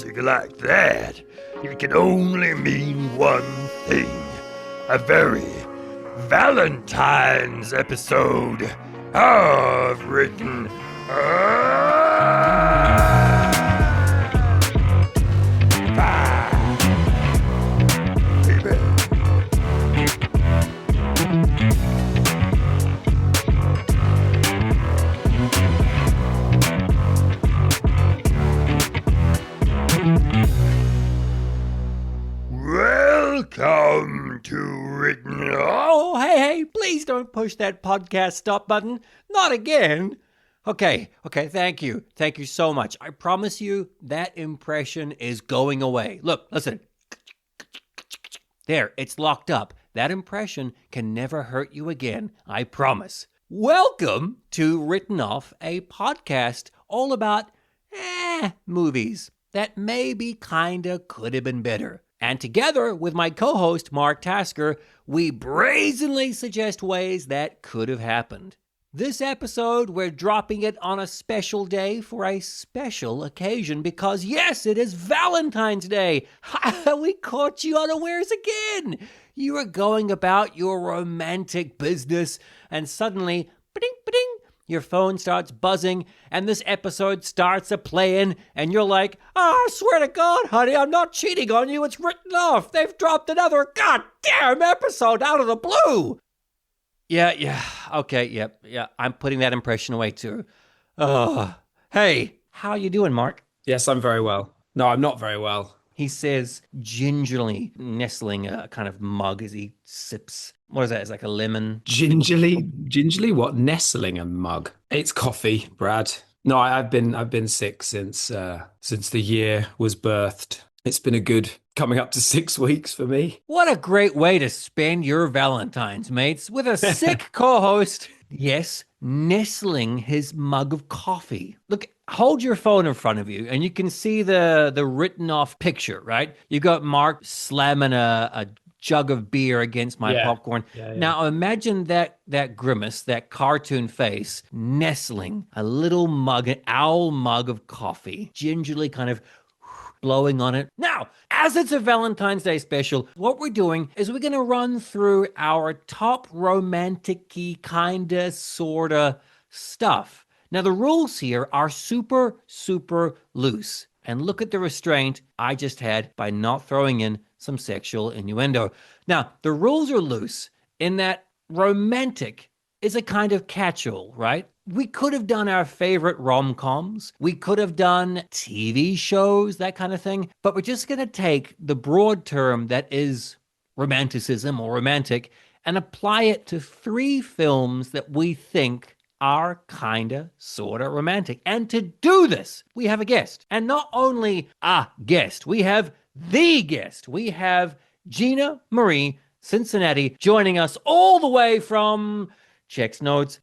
music like that, it can only mean one thing. A very Valentines episode of Written. Welcome to Written. Oh, hey, please don't push that podcast stop button. Not again. Okay, thank you. Thank you so much. I promise you that impression is going away. Look, listen. There, it's locked up. That impression can never hurt you again, I promise. Welcome to Written Off, a podcast all about movies that maybe kinda could have been better. And together with my co-host, Mark Tasker, we brazenly suggest ways that could have happened. This episode, we're dropping it on a special day for a special occasion because, yes, it is Valentine's Day. We caught you unawares again. You were going about your romantic business and suddenly, ba-ding, ba-ding, your phone starts buzzing, and this episode starts a-playing, and you're like, I swear to God, honey, I'm not cheating on you. It's written off. They've dropped another goddamn episode out of the blue. Yeah. I'm putting that impression away, too. Hey, how you doing, Mark? Yes, I'm very well. No, I'm not very well. He says, gingerly nestling a kind of mug as he sips. What is that? It's like a lemon. Gingerly what? Nestling a mug. It's coffee, Brad. No, I've been sick since the year was birthed. It's been a good coming up to 6 weeks for me. What a great way to spend your Valentines, mates, with a sick co-host. Yes, nestling his mug of coffee. Look, hold your phone in front of you and you can see the written off picture, right? You got Mark slamming a jug of beer against my popcorn. Yeah. Now imagine that grimace, that cartoon face, nestling a little mug, an owl mug of coffee, gingerly kind of blowing on it. Now, as it's a Valentine's Day special, what we're doing is we're going to run through our top romantic-y kinda sorta stuff. Now, the rules here are super, super loose. And look at the restraint I just had by not throwing in some sexual innuendo. Now, the rules are loose in that romantic is a kind of catch-all, right? We could have done our favorite rom-coms. We could have done TV shows, that kind of thing. But we're just going to take the broad term that is romanticism or romantic and apply it to 3 films that we think are kinda sorta romantic. And to do this, we have a guest. And not only a guest, we have the guest. We have Gina-Marie Cincinnati joining us all the way from checks notes,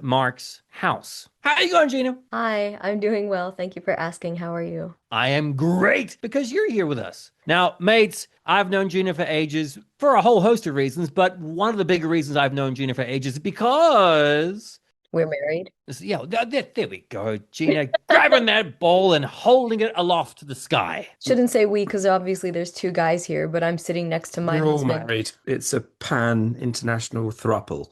Mark's house. How are you going, Gina? Hi, I'm doing well. Thank you for asking. How are you? I am great because you're here with us. Now, mates, I've known Gina for ages for a whole host of reasons, but one of the bigger reasons I've known Gina for ages is because we're married. Yeah, there we go. Gina grabbing that ball and holding it aloft to the sky. Shouldn't say we, because obviously there's 2 guys here, but I'm sitting next to my husband. You're all married. It's a pan-international throuple.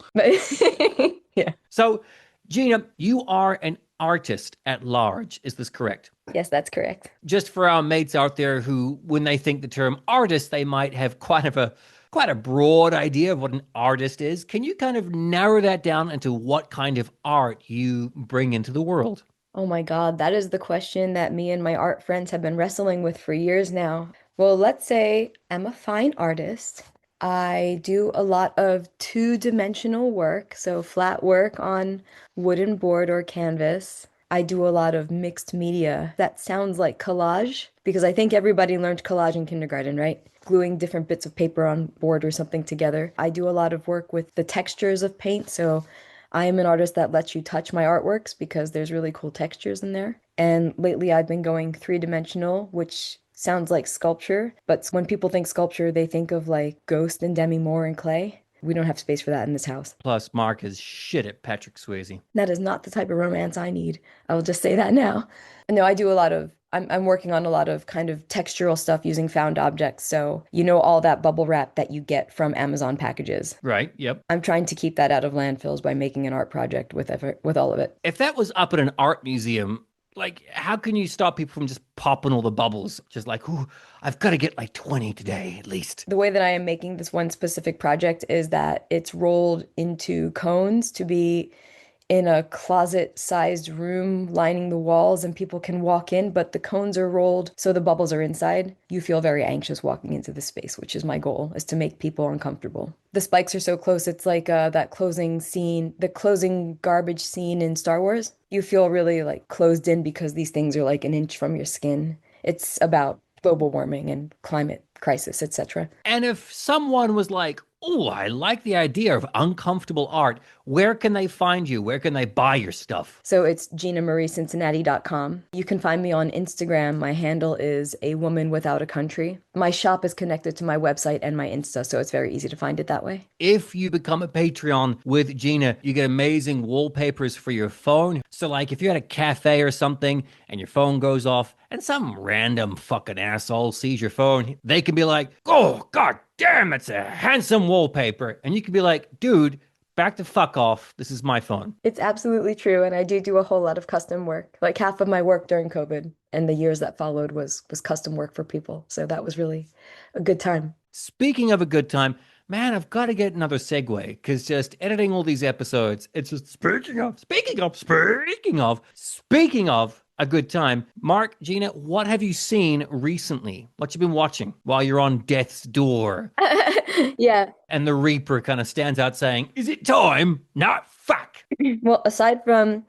Yeah. So, Gina, you are an artist at large. Is this correct? Yes, that's correct. Just for our mates out there who, when they think the term artist, they might have quite a broad idea of what an artist is. Can you kind of narrow that down into what kind of art you bring into the world? Oh my God, that is the question that me and my art friends have been wrestling with for years now. Well, let's say I'm a fine artist. I do a lot of 2-dimensional work, so flat work on wooden board or canvas. I do a lot of mixed media. That sounds like collage, because I think everybody learned collage in kindergarten, right? Gluing different bits of paper on board or something together. I do a lot of work with the textures of paint, so I am an artist that lets you touch my artworks because there's really cool textures in there. And lately I've been going 3-dimensional, which sounds like sculpture, but when people think sculpture, they think of like Ghost and Demi Moore and clay. We don't have space for that in this house. Plus, Mark is shit at Patrick Swayze. That is not the type of romance I need. I will just say that now. No, I do a lot of I'm working on a lot of kind of textural stuff using found objects. So, all that bubble wrap that you get from Amazon packages. Right. Yep. I'm trying to keep that out of landfills by making an art project with all of it. If that was up at an art museum, like, how can you stop people from just popping all the bubbles? Just like, ooh, I've got to get like 20 today at least. The way that I am making this one specific project is that it's rolled into cones to be in a closet-sized room lining the walls, and people can walk in, but the cones are rolled so the bubbles are inside. You feel very anxious walking into the space, which is my goal, is to make people uncomfortable. The spikes are so close, it's like that closing scene, the closing garbage scene in Star Wars. You feel really like closed in because these things are like an inch from your skin. It's about global warming and climate crisis, etc. And if someone was like, oh, I like the idea of uncomfortable art, where can they find you? Where can they buy your stuff? So it's Gina-Marie Cincinnati.com. You can find me on Instagram. My handle is A Woman Without a Country. My shop is connected to my website and my Insta, so it's very easy to find it that way. If you become a Patreon with Gina, you get amazing wallpapers for your phone. So like if you're at a cafe or something and your phone goes off and some random fucking asshole sees your phone, they can be like, oh, God damn, it's a handsome wallpaper. And you can be like, dude, back the fuck off. This is my phone. It's absolutely true, and I do a whole lot of custom work. Like half of my work during COVID and the years that followed was custom work for people. So that was really a good time. Speaking of a good time, man, I've got to get another segue because just editing all these episodes, it's just speaking of a good time. Mark, Gina, what have you seen recently? What you been watching while you're on death's door? Yeah. And the Reaper kind of stands out saying, is it time? No, fuck. Well, aside from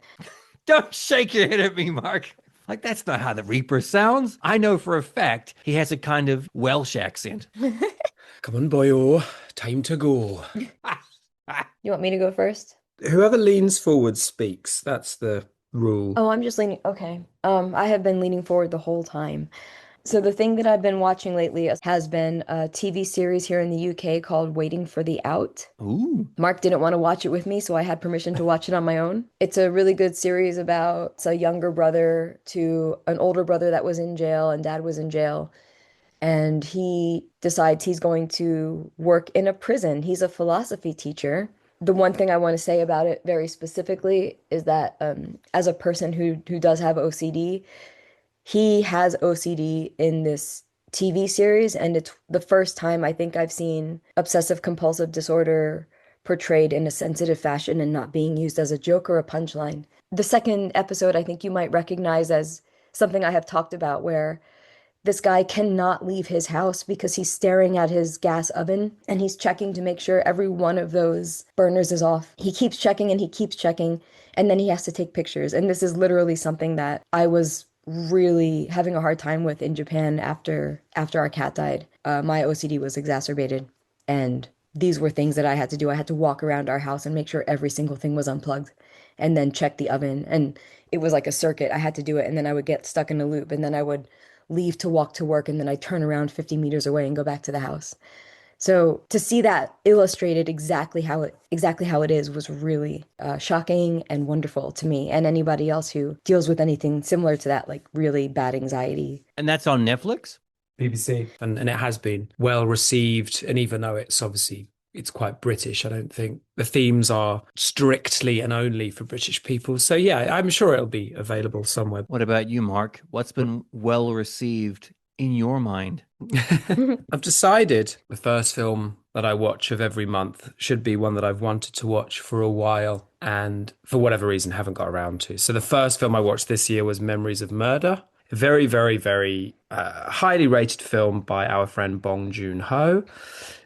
Don't shake your head at me, Mark. Like, that's not how the Reaper sounds. I know for a fact he has a kind of Welsh accent. Come on, boyo. Time to go. You want me to go first? Whoever leans forward speaks. That's the rule. Oh, I'm just leaning. Okay. I have been leaning forward the whole time. So the thing that I've been watching lately has been a TV series here in the UK called Waiting for the Out. Ooh. Mark didn't want to watch it with me, so I had permission to watch it on my own. It's a really good series about a younger brother to an older brother that was in jail, and dad was in jail. And he decides he's going to work in a prison. He's a philosophy teacher. The one thing I want to say about it very specifically is that as a person who does have OCD, he has OCD in this TV series, and it's the first time I think I've seen obsessive compulsive disorder portrayed in a sensitive fashion and not being used as a joke or a punchline. The second episode, I think you might recognize as something I have talked about, where this guy cannot leave his house because he's staring at his gas oven and he's checking to make sure every one of those burners is off. He keeps checking and he keeps checking, and then he has to take pictures. And this is literally something that I was really having a hard time with in Japan after our cat died. My OCD was exacerbated, and these were things that I had to do. I had to walk around our house and make sure every single thing was unplugged, and then check the oven. And it was like a circuit. I had to do it, and then I would get stuck in a loop, and then I would leave to walk to work, and then I'd turn around 50 meters away and go back to the house. So to see that illustrated exactly how it is was really shocking and wonderful to me, and anybody else who deals with anything similar to that, like really bad anxiety. And that's on Netflix? BBC. And it has been well received. And even though it's quite British, I don't think the themes are strictly and only for British people. So yeah, I'm sure it'll be available somewhere. What about you, Mark? What's been well received in your mind? I've decided the first film that I watch of every month should be one that I've wanted to watch for a while and for whatever reason haven't got around to. So the first film I watched this year was Memories of Murder. A very, very, very highly rated film by our friend Bong Joon-ho.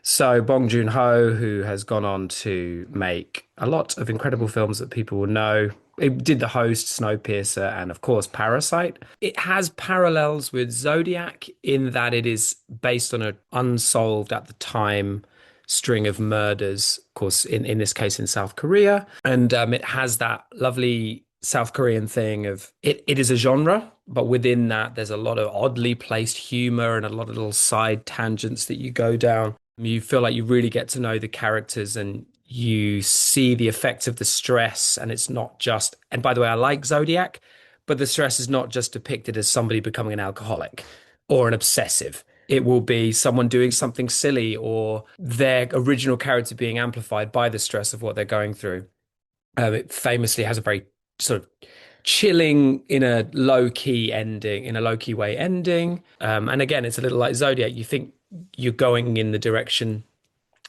So Bong Joon-ho, who has gone on to make a lot of incredible films that people will know. It did The Host, Snowpiercer, and of course Parasite. It has parallels with Zodiac in that it is based on an unsolved at the time string of murders, of course, in this case in South Korea. And it has that lovely South Korean thing of it is a genre, but within that there's a lot of oddly placed humor and a lot of little side tangents that you go down. You feel like you really get to know the characters and you see the effects of the stress, and it's not just, and by the way, I like Zodiac, but the stress is not just depicted as somebody becoming an alcoholic or an obsessive. It will be someone doing something silly or their original character being amplified by the stress of what they're going through. It famously has a very sort of chilling in a low key ending, in a low key way ending. And again, it's a little like Zodiac. You think you're going in the direction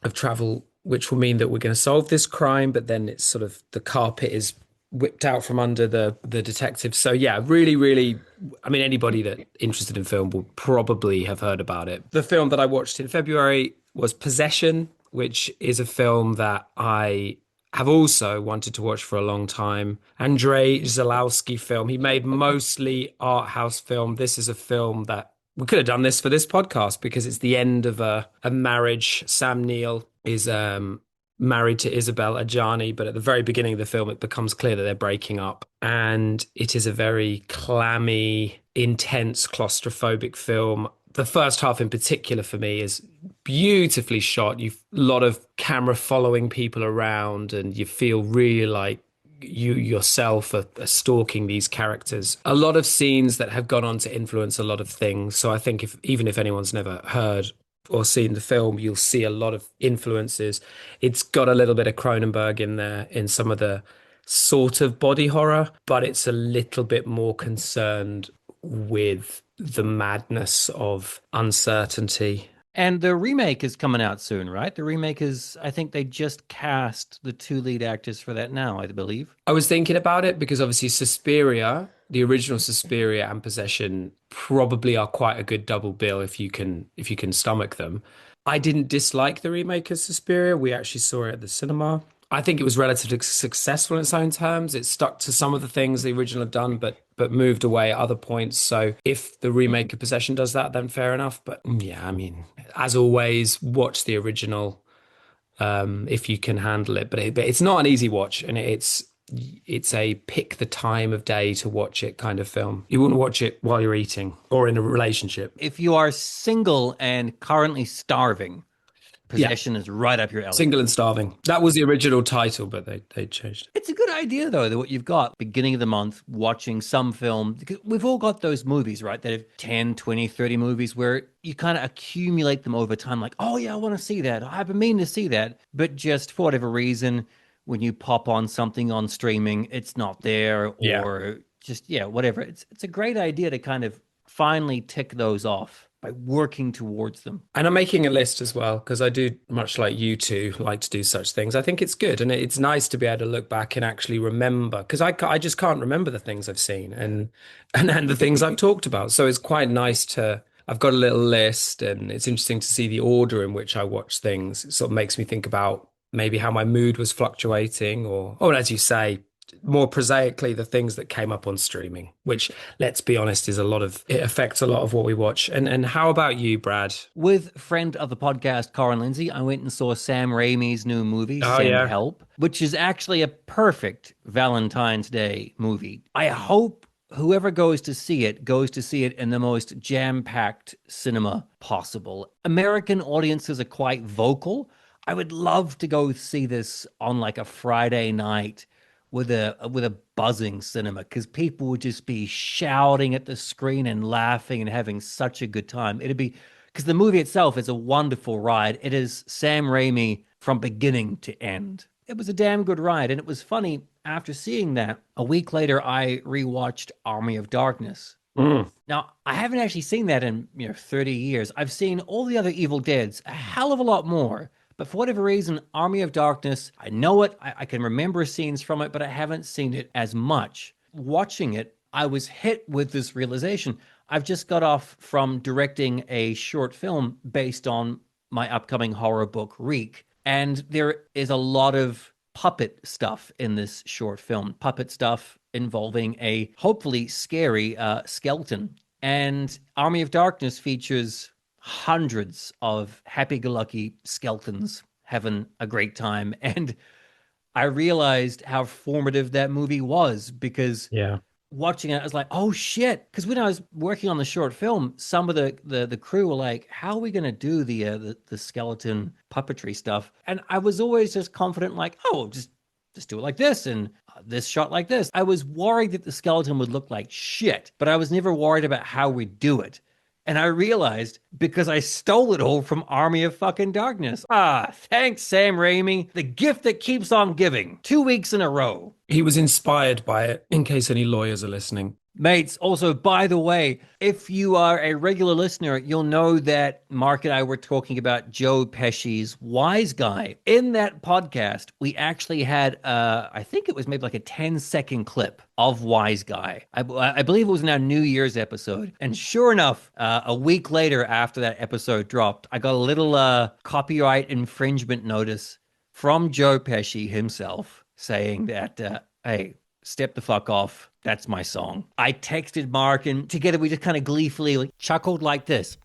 of travel, which will mean that we're going to solve this crime, but then it's sort of the carpet is whipped out from under the detective. So yeah, really, really, I mean, anybody that interested in film will probably have heard about it. The film that I watched in February was Possession, which is a film that I have also wanted to watch for a long time. Andrzej Zalowski film. He made mostly art house film. This is a film that we could have done this for this podcast because it's the end of a marriage. Sam Neill is married to Isabel Adjani, but at the very beginning of the film, it becomes clear that they're breaking up. And it is a very clammy, intense, claustrophobic film. The first half in particular for me is beautifully shot. You've a lot of camera following people around, and you feel really like you yourself are stalking these characters. A lot of scenes that have gone on to influence a lot of things. So I think even if anyone's never heard or seen the film, you'll see a lot of influences. It's got a little bit of Cronenberg in there in some of the sort of body horror, but it's a little bit more concerned with the madness of uncertainty. And the remake is coming out soon, right? The remake is, I think they just cast the 2 lead actors for that now, I believe. I was thinking about it because obviously Suspiria, the original Suspiria and Possession probably are quite a good double bill if you can stomach them. I didn't dislike the remake of Suspiria. We actually saw it at the cinema. I think it was relatively successful in its own terms. It stuck to some of the things the original had done, but moved away at other points. So if the remake of Possession does that, then fair enough. But yeah, I mean, as always, watch the original if you can handle it. But it's not an easy watch, and it's a pick the time of day to watch it kind of film. You wouldn't watch it while you're eating or in a relationship. If you are single and currently starving, Possession is right up your alley. Single and Starving. That was the original title, but they changed it. It's a good idea, though, that what you've got beginning of the month, watching some film. Because we've all got those movies, right? That have 10, 20, 30 movies where you kind of accumulate them over time. Like, oh, yeah, I want to see that. I've been meaning to see that. But just for whatever reason, when you pop on something on streaming, it's not there. Or just, whatever. It's a great idea to kind of finally tick those off by working towards them. And I'm making a list as well, because I do, much like you two, like to do such things. I think it's good, and it's nice to be able to look back and actually remember, because I just can't remember the things I've seen and the things I've talked about. So it's quite nice I've got a little list, and it's interesting to see the order in which I watch things. It sort of makes me think about maybe how my mood was fluctuating, or as you say, more prosaically, the things that came up on streaming, which, let's be honest, it affects a lot of what we watch. And how about you, Brad? With friend of the podcast, Corin Lindsay, I went and saw Sam Raimi's new movie, Send Help, which is actually a perfect Valentine's Day movie. I hope whoever goes to see it in the most jam-packed cinema possible. American audiences are quite vocal. I would love to go see this on like a Friday night with a buzzing cinema, because people would just be shouting at the screen and laughing and having such a good time. It'd be, because the movie itself is a wonderful ride. It is Sam Raimi from beginning to end. It was a damn good ride. And it was funny, after seeing that, a week later, I rewatched Army of Darkness. Now, I haven't actually seen that in 30 years. I've seen all the other Evil Deads, a hell of a lot more. But for whatever reason, Army of Darkness, I know it, I can remember scenes from it, but I haven't seen it as much. Watching it, I was hit with this realization. I've just got off from directing a short film based on my upcoming horror book, Reek. And there is a lot of puppet stuff in this short film. Puppet stuff involving a hopefully scary skeleton. And Army of Darkness features hundreds of happy-go-lucky skeletons having a great time. And I realized how formative that movie was, because watching it, I was like, oh shit. Because when I was working on the short film, some of the crew were like, how are we going to do the skeleton puppetry stuff? And I was always just confident, like, oh, just do it like this. And this shot like this. I was worried that the skeleton would look like shit, but I was never worried about how we'd do it. And I realized because I stole it all from Army of fucking Darkness. Thanks, Sam Raimi. The gift that keeps on giving. 2 weeks in a row. He was inspired by it, in case any lawyers are listening. Mates, also, by the way, if you are a regular listener, you'll know that Mark and I were talking about Joe Pesci's Wise Guy. In that podcast, we actually had, I think it was maybe like a 10-second clip of Wise Guy. I believe it was in our New Year's episode. And sure enough, a week later after that episode dropped, I got a little copyright infringement notice from Joe Pesci himself saying that, hey, step the fuck off. That's my song. I texted Mark, and together we just kind of gleefully chuckled like this.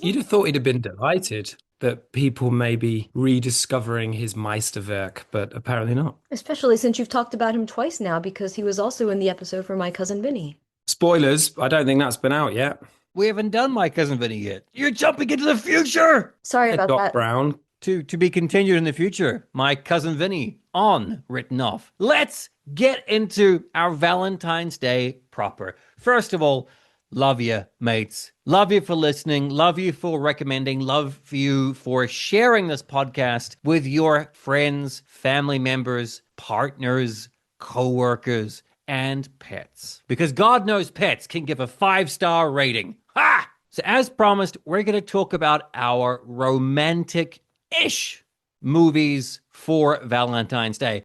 You'd have thought he'd have been delighted that people may be rediscovering his Meisterwerk, but apparently not. Especially since you've talked about him twice now, because he was also in the episode for My Cousin Vinny. Spoilers, I don't think that's been out yet. We haven't done My Cousin Vinny yet. You're jumping into the future! Sorry about Doc that. Brown. To be continued in the future. My Cousin Vinny on written off. Let's get into our Valentine's Day proper. First of all, love you, mates. Love you for listening. Love you for recommending. Love you for sharing this podcast with your friends, family members, partners, co-workers, and pets. Because God knows pets can give a 5-star rating. Ha! So as promised, we're going to talk about our romantic-ish movies for Valentine's Day.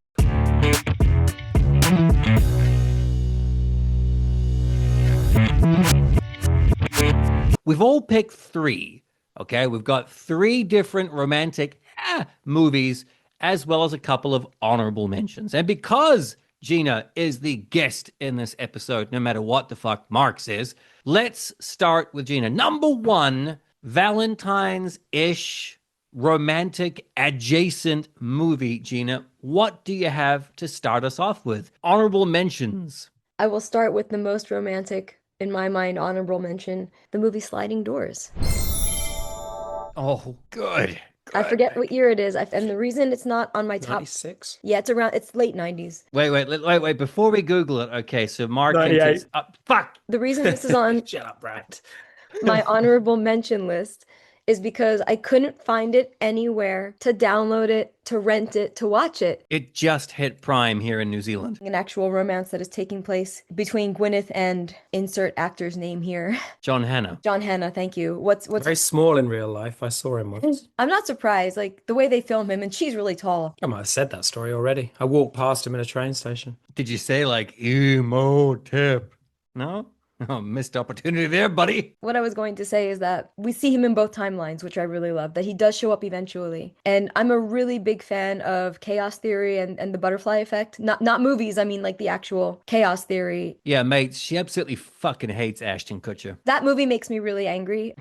We've all picked 3, okay? We've got 3 different romantic movies, as well as a couple of honorable mentions. And because Gina is the guest in this episode, no matter what the fuck Mark says, let's start with Gina. Number 1, Valentine's-ish romantic adjacent movie, Gina. What do you have to start us off with? Honorable mentions. I will start with the most romantic, in my mind, honorable mention, the movie Sliding Doors. Oh, good. I forget what year it is, and the reason it's not on my top... 96? Yeah, it's late 90s. Wait. Before we Google it, okay, so Mark... 98. Fuck! The reason this is on Shut up, Brad. my honorable mention list is because I couldn't find it anywhere to download it, to rent it, to watch it. It just hit Prime here in New Zealand. An actual romance that is taking place between Gwyneth and insert actor's name here. John Hannah. John Hannah, thank you. What's Very small in real life. I saw him once. I'm not surprised, like the way they film him, and she's really tall. I might have said that story already. I walked past him in a train station. Did you say like, Emotep? No? Oh, missed opportunity there, buddy. What I was going to say is that we see him in both timelines, which I really love, that he does show up eventually. And I'm a really big fan of chaos theory and the butterfly effect. Not movies, I mean like the actual chaos theory. Yeah, mate, she absolutely fucking hates Ashton Kutcher. That movie makes me really angry.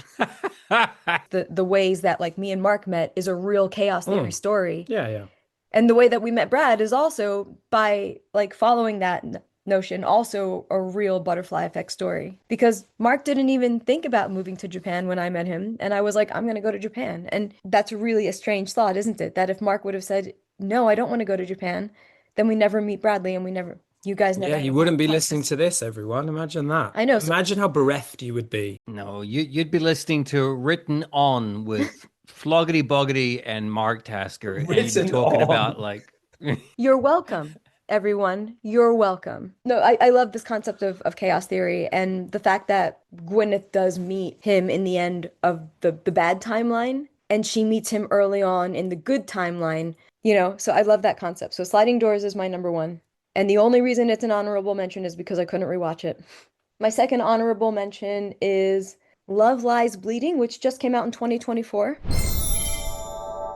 The ways that like me and Mark met is a real chaos theory story. Yeah. And the way that we met Brad is also by like following that notion, also a real butterfly effect story. Because Mark didn't even think about moving to Japan when I met him. And I was like, I'm going to go to Japan. And that's really a strange thought, isn't it? That if Mark would have said, no, I don't want to go to Japan, then we never meet Bradley and you guys never. Yeah, you wouldn't be listening to this, everyone. Imagine that. I know. Imagine how bereft you would be. No, you'd be listening to Written On with Floggity Boggity and Mark Tasker. And you'd be talking about like... You're welcome. Everyone, you're welcome. No, I love this concept of chaos theory and the fact that Gwyneth does meet him in the end of the bad timeline and she meets him early on in the good timeline, so I love that concept. So Sliding Doors is my number 1. And the only reason it's an honorable mention is because I couldn't rewatch it. My second honorable mention is Love Lies Bleeding, which just came out in 2024.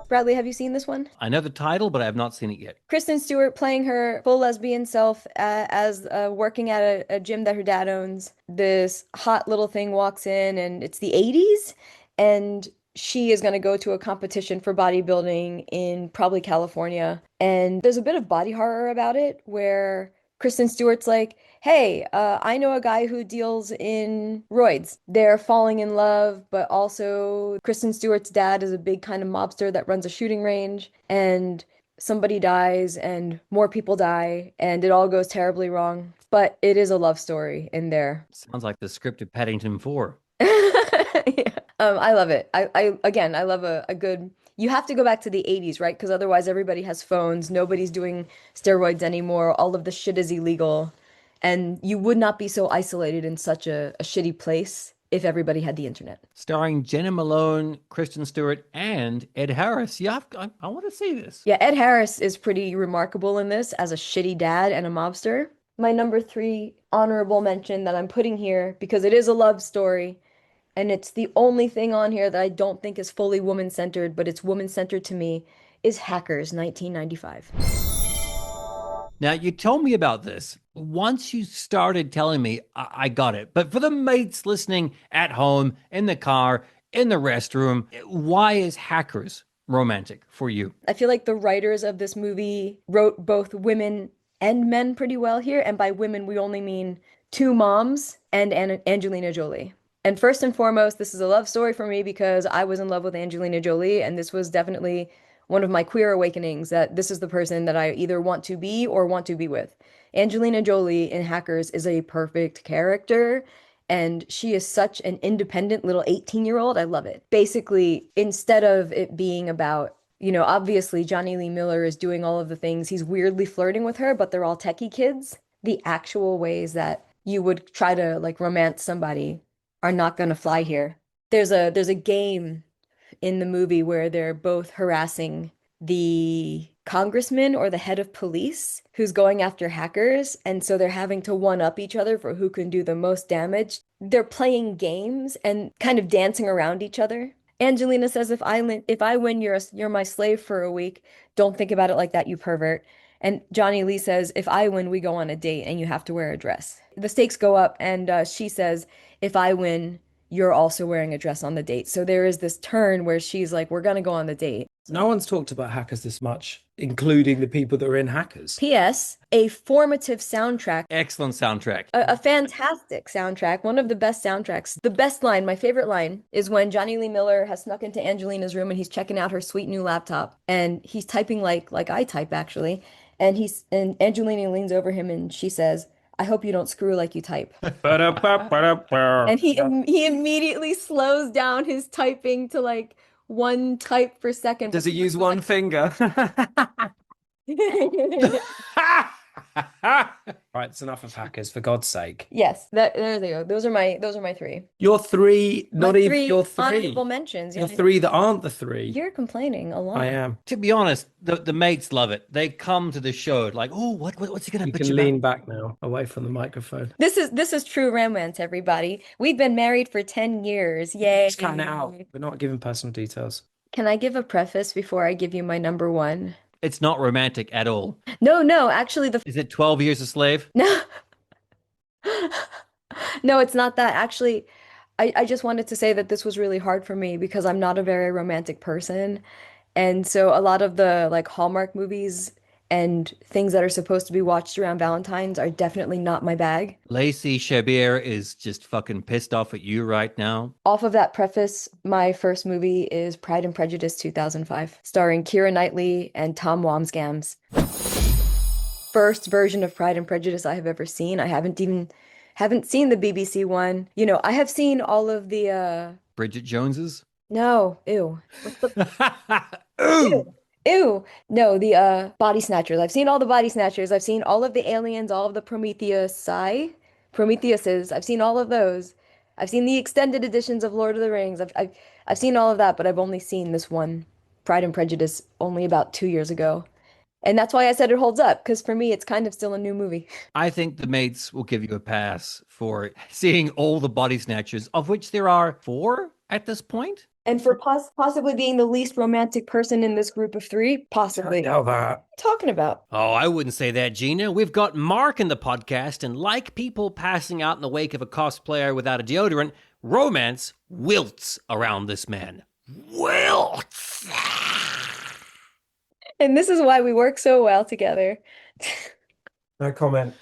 Bradley, have you seen this one? I know the title, but I have not seen it yet. Kristen Stewart playing her full lesbian self as working at a gym that her dad owns. This hot little thing walks in, and it's the 80s, and she is going to go to a competition for bodybuilding in probably California. And there's a bit of body horror about it, where Kristen Stewart's like, hey, I know a guy who deals in roids. They're falling in love, but also Kristen Stewart's dad is a big kind of mobster that runs a shooting range. And somebody dies and more people die and it all goes terribly wrong. But it is a love story in there. Sounds like the script of Paddington 4. Yeah. I love it. I love a good. You have to go back to the 80s, right? Because otherwise, everybody has phones. Nobody's doing steroids anymore. All of the shit is illegal, and you would not be so isolated in such a shitty place if everybody had the internet. Starring Jenna Malone, Kristen Stewart, and Ed Harris. Yeah, I want to see this. Yeah, Ed Harris is pretty remarkable in this as a shitty dad and a mobster. My number three honorable mention that I'm putting here because it is a love story. And it's the only thing on here that I don't think is fully woman-centered, but it's woman-centered to me, is Hackers, 1995. Now, you told me about this. Once you started telling me, I got it. But for the mates listening at home, in the car, in the restroom, why is Hackers romantic for you? I feel like the writers of this movie wrote both women and men pretty well here. And by women, we only mean two moms and Angelina Jolie. And first and foremost, this is a love story for me because I was in love with Angelina Jolie, and this was definitely one of my queer awakenings that this is the person that I either want to be or want to be with. Angelina Jolie in Hackers is a perfect character, and she is such an independent little 18-year-old. I love it. Basically, instead of it being about, obviously Johnny Lee Miller is doing all of the things. He's weirdly flirting with her, but they're all techie kids. The actual ways that you would try to like romance somebody are not going to fly here. There's a game in the movie where they're both harassing the congressman or the head of police who's going after hackers, and so they're having to one up each other for who can do the most damage. They're playing games and kind of dancing around each other. Angelina says, if I win, you're my slave for a week. Don't think about it like that, you pervert. And Johnny Lee says, if I win, we go on a date and you have to wear a dress. The stakes go up, and she says, if I win, you're also wearing a dress on the date. So there is this turn where she's like, we're going to go on the date. No one's talked about Hackers this much, including the people that are in Hackers. P.S. A formative soundtrack. Excellent soundtrack. A fantastic soundtrack. One of the best soundtracks. The best line, my favorite line, is when Johnny Lee Miller has snuck into Angelina's room and he's checking out her sweet new laptop. And he's typing like I type, actually. And Angelina leans over him and she says, I hope you don't screw like you type. And he immediately slows down his typing to like one type per second. Does he use one finger? Right, it's enough of Hackers, for God's sake. Yes, there they go. Those are my three. Your three, not My even three your three. honorable mentions. Your three that aren't the three. You're complaining a lot. I am. To be honest, the mates love it. They come to the show like, oh, what's he going to You bitch can about? lean back now, away from the microphone. This is true romance, everybody. We've been married for 10 years. Yay. Just cutting it out. We're not giving personal details. Can I give a preface before I give you my number one? It's not romantic at all. No, actually Is it 12 Years a Slave? No. No, it's not that. Actually, I just wanted to say that this was really hard for me because I'm not a very romantic person. And so a lot of the like Hallmark movies and things that are supposed to be watched around Valentine's are definitely not my bag. Lacey Chabert is just fucking pissed off at you right now. Off of that preface, my first movie is Pride and Prejudice 2005, starring Keira Knightley and Tom Wambsgans. First version of Pride and Prejudice I have ever seen. I haven't seen the BBC one. I have seen all of the Bridget Jones's? No, ew. What's the Ooh! Ew. No, the Body Snatchers. I've seen all the Body Snatchers. I've seen all of the aliens, all of the Prometheuses. I've seen all of those. I've seen the extended editions of Lord of the Rings. I've seen all of that, but I've only seen this one, Pride and Prejudice, only about 2 years ago. And that's why I said it holds up, because for me, it's kind of still a new movie. I think the mates will give you a pass for seeing all the Body Snatchers, of which there are 4 at this point. And for possibly being the least romantic person in this group of 3, possibly. Know that. What are you talking about? Oh, I wouldn't say that, Gina. We've got Mark in the podcast, and like people passing out in the wake of a cosplayer without a deodorant, romance wilts around this man. Wilts! And this is why we work so well together. No comment.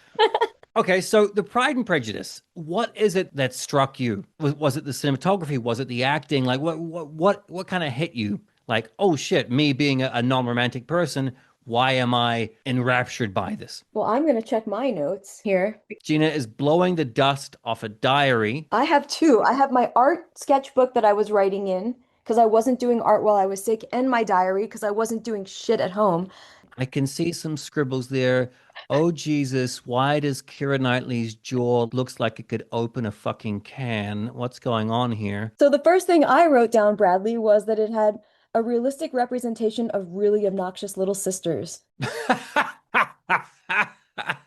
Okay, so the Pride and Prejudice, what is it that struck you? Was it the cinematography? Was it the acting? Like what kind of hit you? Like, oh shit, me being a non-romantic person, Why am I enraptured by this? Well, I'm going to check my notes here. Gina is blowing the dust off a diary. I have two. I have my art sketchbook that I was writing in because I wasn't doing art while I was sick, and my diary because I wasn't doing shit at home. I can see some scribbles there. Oh, Jesus, why does Keira Knightley's jaw looks like it could open a fucking can? What's going on here? So the first thing I wrote down, Bradley, was that it had a realistic representation of really obnoxious little sisters.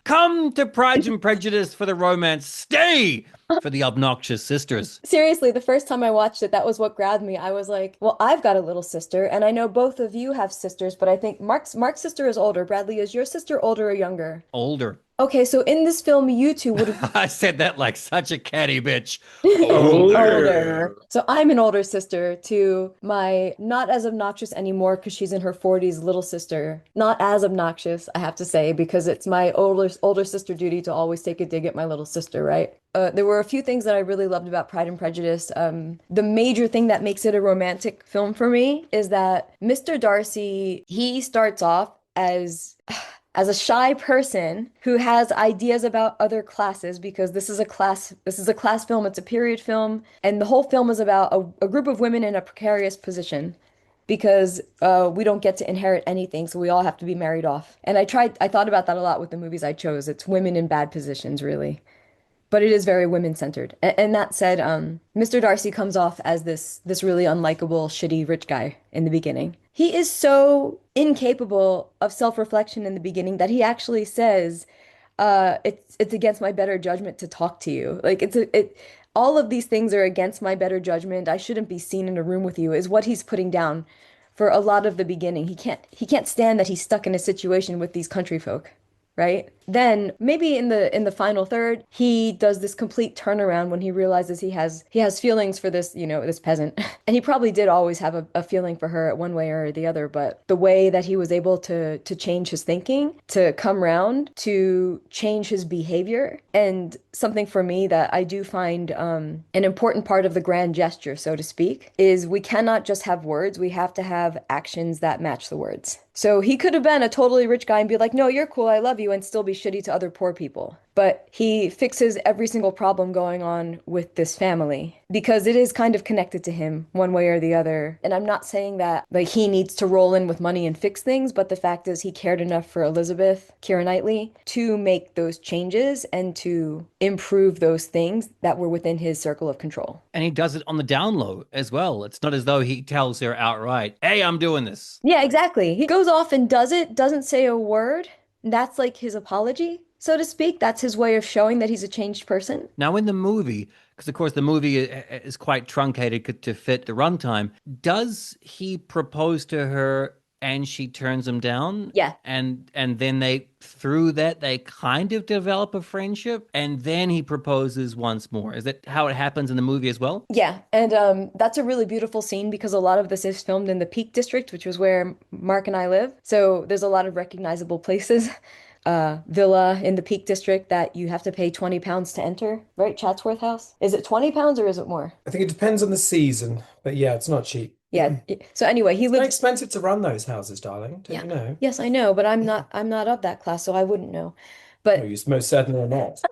Come to Pride and Prejudice for the romance. Stay for the obnoxious sisters. Seriously, the first time I watched it, that was what grabbed me. I was like, well, I've got a little sister, and I know both of you have sisters, but I think Mark's sister is older. Bradley, is your sister older or younger? Older. Okay, so in this film, you two would have I said that like such a catty bitch. older. So I'm an older sister to my not as obnoxious anymore because she's in her 40s little sister. Not as obnoxious, I have to say, because it's my older sister duty to always take a dig at my little sister, right? There were a few things that I really loved about Pride and Prejudice. The major thing that makes it a romantic film for me is that Mr. Darcy, he starts off as a shy person who has ideas about other classes, because this is a class film, it's a period film, and the whole film is about a group of women in a precarious position because we don't get to inherit anything, so we all have to be married off. And I thought about that a lot with the movies I chose. It's women in bad positions, really. But it is very women-centered. And that said, Mr. Darcy comes off as this really unlikable, shitty rich guy in the beginning. He is so incapable of self-reflection in the beginning that he actually says, it's against my better judgment to talk to you. Like all of these things are against my better judgment. I shouldn't be seen in a room with you, is what he's putting down for a lot of the beginning. He can't stand that he's stuck in a situation with these country folk. Right? Then maybe in the final third, he does this complete turnaround when he realizes he has feelings for this, this peasant. And he probably did always have a feeling for her one way or the other, but the way that he was able to change his thinking, to come round, to change his behavior, and something for me that I do find an important part of the grand gesture, so to speak, is we cannot just have words, we have to have actions that match the words. So he could have been a totally rich guy and be like, no, you're cool, I love you, and still be shitty to other poor people. But he fixes every single problem going on with this family because it is kind of connected to him one way or the other. And I'm not saying that like he needs to roll in with money and fix things, but the fact is he cared enough for Elizabeth, Keira Knightley, to make those changes and to improve those things that were within his circle of control. And he does it on the down low as well. It's not as though he tells her outright, hey, I'm doing this. Yeah, exactly. He goes off and does it, doesn't say a word. That's like his apology, so to speak. That's his way of showing that he's a changed person. Now, in the movie, because of course the movie is quite truncated to fit the runtime, does he propose to her and she turns him down? Yeah. And then through that, they kind of develop a friendship, and then he proposes once more. Is that how it happens in the movie as well? Yeah, and that's a really beautiful scene because a lot of this is filmed in the Peak District, which was where Mark and I live. So there's a lot of recognizable places. Villa in the Peak District that you have to pay £20 to enter, right? Chatsworth House. Is it £20 or is it more? I think it depends on the season, but yeah, it's not cheap. Yeah. So anyway, he It's very lives. expensive to run those houses, darling. Don't Yeah. you know? Yes, I know, but I'm not of that class, so I wouldn't know. But No, you most certainly are not.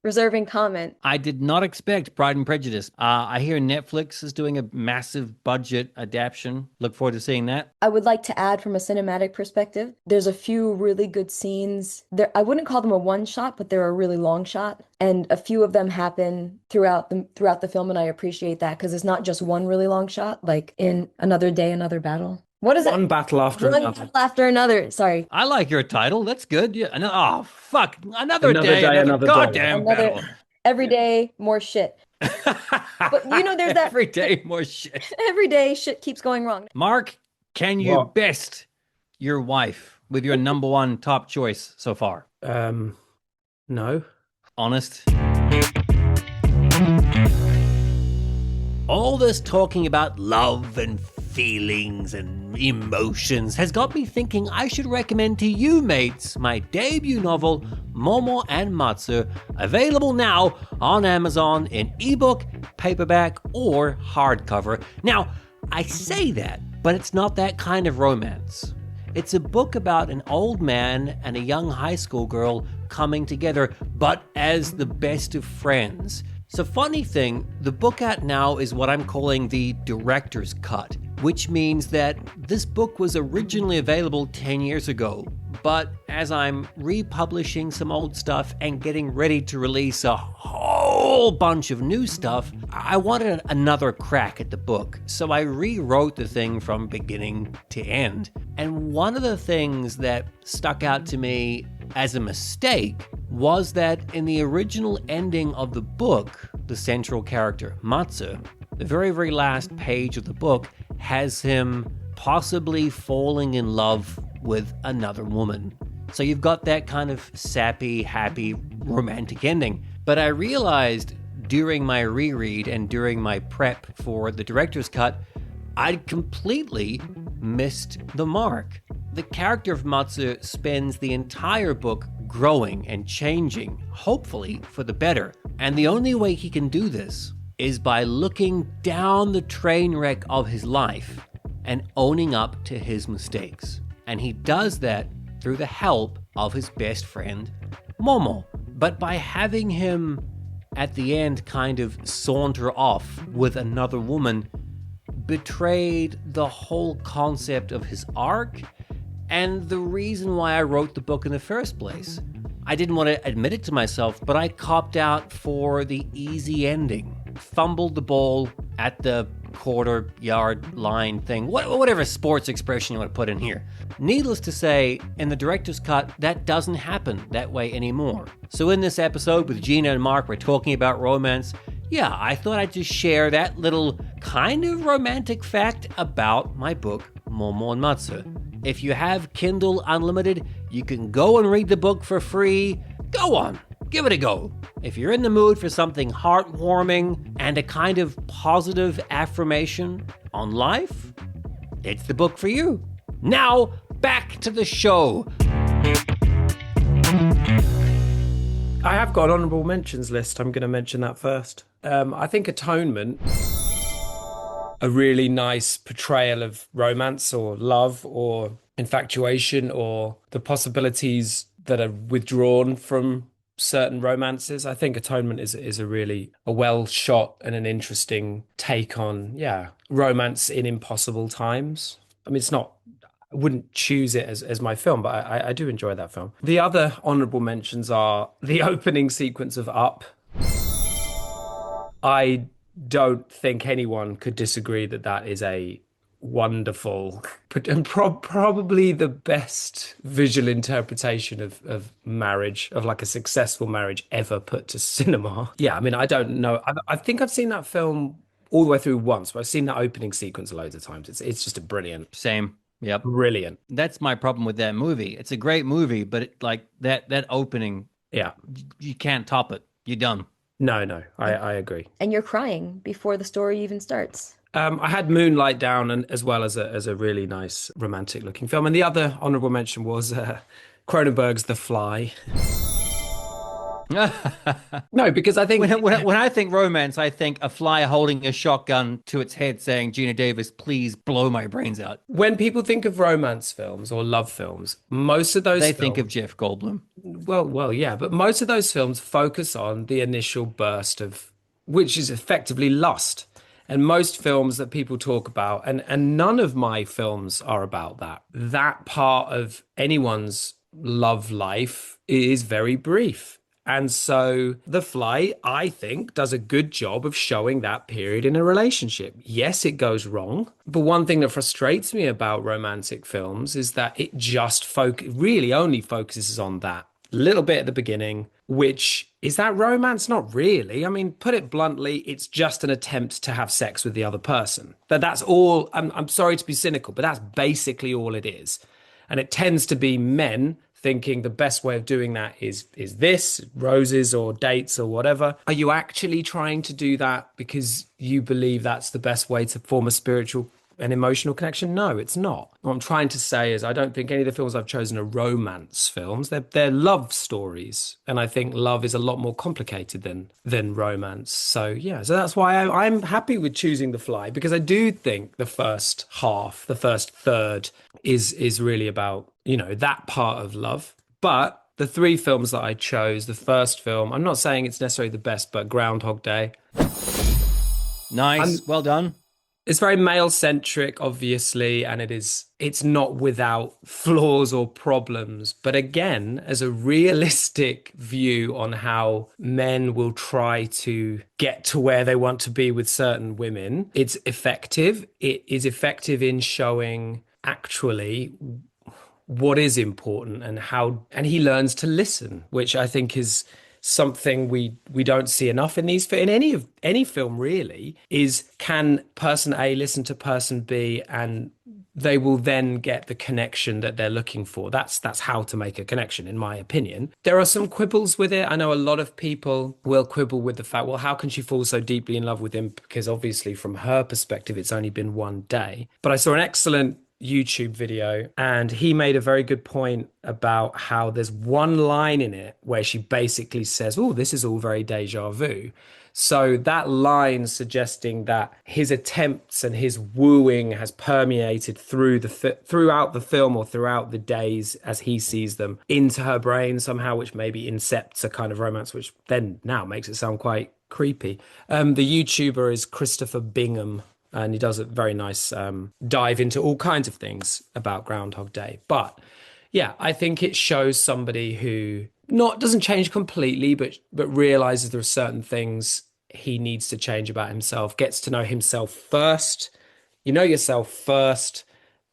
reserving comment. I did not expect Pride and Prejudice. I hear Netflix is doing a massive budget adaptation. Look forward to seeing that. I would like to add from a cinematic perspective, there's a few really good scenes. There, I wouldn't call them a one shot, but they're a really long shot. And a few of them happen throughout the film, and I appreciate that because it's not just one really long shot, like in Another Day, Another Battle. What is it? One battle after One another. battle after another. Sorry. I like your title. That's good. Yeah. Oh, fuck. Another Another day, day, another another goddamn Another battle. every day more shit. But there's that Every day more shit. every day shit keeps going wrong. Mark, can you What? best your wife with your number one top choice so far? No. Honest? All this talking about love and feelings and emotions has got me thinking I should recommend to you, mates, my debut novel, Momo and Matsu, available now on Amazon in ebook, paperback, or hardcover. Now, I say that, but it's not that kind of romance. It's a book about an old man and a young high school girl coming together, but as the best of friends. So funny thing, the book out now is what I'm calling the director's cut, which means that this book was originally available 10 years ago. But as I'm republishing some old stuff and getting ready to release a whole bunch of new stuff, I wanted another crack at the book. So I rewrote the thing from beginning to end. And one of the things that stuck out to me as a mistake was that in the original ending of the book, the central character, Matsu, the very, very last page of the book has him possibly falling in love with another woman. So you've got that kind of sappy, happy, romantic ending. But I realized during my reread and during my prep for the director's cut, I'd completely missed the mark. The character of Matsu spends the entire book growing and changing, hopefully for the better. And the only way he can do this is by looking down the train wreck of his life and owning up to his mistakes. And he does that through the help of his best friend, Momo. But by having him at the end kind of saunter off with another woman betrayed the whole concept of his arc and the reason why I wrote the book in the first place. I didn't want to admit it to myself, but I copped out for the easy ending. Fumbled the ball at the quarter-yard line thing, whatever sports expression you want to put in here. Needless to say, in the director's cut, that doesn't happen that way anymore. So in this episode with Gina and Mark, we're talking about romance. Yeah, I thought I'd just share that little kind of romantic fact about my book, Momo and Matsu. If you have Kindle Unlimited, you can go and read the book for free. Go on, give it a go. If you're in the mood for something heartwarming and a kind of positive affirmation on life, it's the book for you. Now, back to the show. I have got an honourable mentions list. I'm going to mention that first. I think Atonement, a really nice portrayal of romance or love or infatuation or the possibilities that are withdrawn from certain romances. I think Atonement is a really a well shot and an interesting take on, romance in impossible times. I mean, it's not, I wouldn't choose it as my film, but I do enjoy that film. The other honourable mentions are the opening sequence of Up. I don't think anyone could disagree that is a wonderful and probably the best visual interpretation of marriage, of like a successful marriage ever put to cinema. Yeah, I mean, I don't know. I think I've seen that film all the way through once, but I've seen that opening sequence loads of times. It's just a brilliant. Same. Yep. Brilliant. That's my problem with that movie. It's a great movie, but like that opening, you can't top it. You're done. No, I agree. And you're crying before the story even starts. I had Moonlight down, and as well as a really nice romantic looking film. And the other honourable mention was Cronenberg's The Fly. No, because I think when I think romance, I think a fly holding a shotgun to its head saying, Gina Davis, please blow my brains out. When people think of romance films or love films, most of those think of Jeff Goldblum. Well, yeah, but most of those films focus on the initial burst of, which is effectively lust. And most films that people talk about, and none of my films are about that. That part of anyone's love life is very brief. And so The Fly, I think, does a good job of showing that period in a relationship. Yes, it goes wrong. But one thing that frustrates me about romantic films is that it just really only focuses on that little bit at the beginning, which is that romance? Not really. I mean, put it bluntly, it's just an attempt to have sex with the other person. That's all. I'm sorry to be cynical, but that's basically all it is. And it tends to be men thinking the best way of doing that is this, roses or dates or whatever. Are you actually trying to do that because you believe that's the best way to form a spiritual an emotional connection? No, it's not. What I'm trying to say is I don't think any of the films I've chosen are romance films. They're love stories. And I think love is a lot more complicated than romance. So yeah, so that's why I'm happy with choosing The Fly, because I do think the first half, the first third is really about, that part of love. But the three films that I chose, the first film, I'm not saying it's necessarily the best, but Groundhog Day. Nice. Well done. It's very male-centric, obviously, and it's not without flaws or problems. But again, as a realistic view on how men will try to get to where they want to be with certain women, it's effective. It is effective in showing actually what is important and he learns to listen, which I think is something we don't see enough in any film really, is can person A listen to person B and they will then get the connection that they're looking for. That's how to make a connection, in my opinion. There are some quibbles with it. I know a lot of people will quibble with the fact, well, how can she fall so deeply in love with him? Because obviously from her perspective, it's only been one day. But I saw an excellent YouTube video and he made a very good point about how there's one line in it where she basically says, oh, this is all very deja vu. So that line suggesting that his attempts and his wooing has permeated throughout the film or throughout the days as he sees them into her brain somehow, which maybe incepts a kind of romance, which then now makes it sound quite creepy. The YouTuber is Christopher Bingham, and he does a very nice dive into all kinds of things about Groundhog Day. But yeah, I think it shows somebody who doesn't change completely, but realizes there are certain things he needs to change about himself, gets to know himself first. You know yourself first,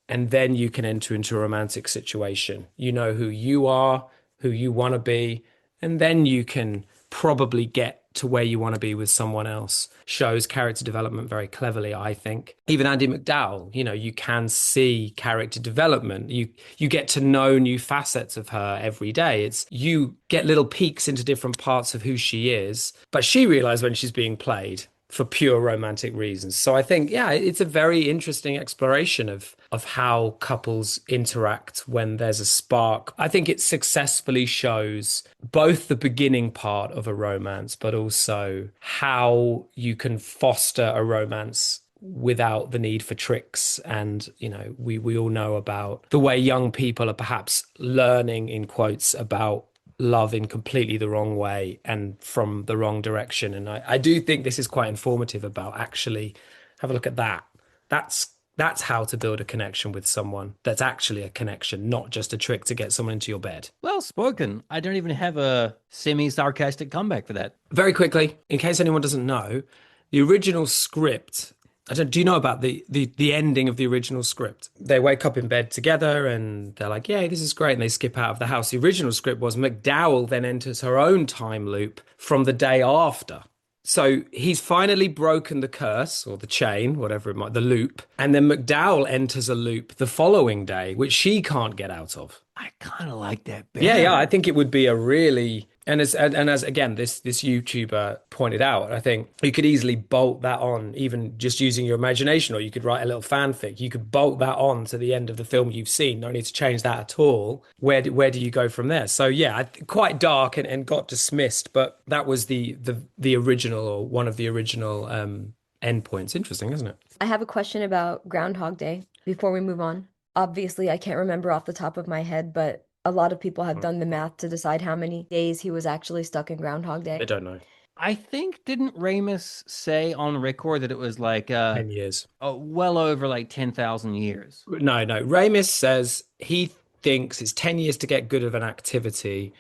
and then you can enter into a romantic situation. You know who you are, who you want to be, and then you can probably get to where you want to be with someone else. Shows character development very cleverly, I think. Even Andy McDowell, you can see character development. You get to know new facets of her every day. You get little peeks into different parts of who she is, but she realizes when she's being played for pure romantic reasons. So I think, yeah, it's a very interesting exploration of how couples interact when there's a spark. I think it successfully shows both the beginning part of a romance, but also how you can foster a romance without the need for tricks. And, we all know about the way young people are perhaps learning, in quotes, about love in completely the wrong way and from the wrong direction. And I do think this is quite informative about actually have a look at that. That's how to build a connection with someone that's actually a connection, not just a trick to get someone into your bed. Well spoken. I don't even have a semi-sarcastic comeback for that. Very quickly, in case anyone doesn't know, the original script, do you know about the ending of the original script? They wake up in bed together and they're like, yeah, this is great. And they skip out of the house. The original script was McDowell then enters her own time loop from the day after. So he's finally broken the curse or the chain, whatever it might, the loop. And then McDowell enters a loop the following day, which she can't get out of. I kind of like that better. Yeah, I think it would be a really... And as again, this YouTuber pointed out, I think you could easily bolt that on, even just using your imagination, or you could write a little fanfic. You could bolt that on to the end of the film you've seen. No need to change that at all. Where do you go from there? So yeah, quite dark and got dismissed, but that was the original, or one of the original endpoints. Interesting, isn't it? I have a question about Groundhog Day before we move on. Obviously, I can't remember off the top of my head, but a lot of people have done the math to decide how many days he was actually stuck in Groundhog Day. I don't know. I think, didn't Ramis say on record that it was like 10 years? Well over like 10,000 years. No. Ramis says he thinks it's 10 years to get good of an activity,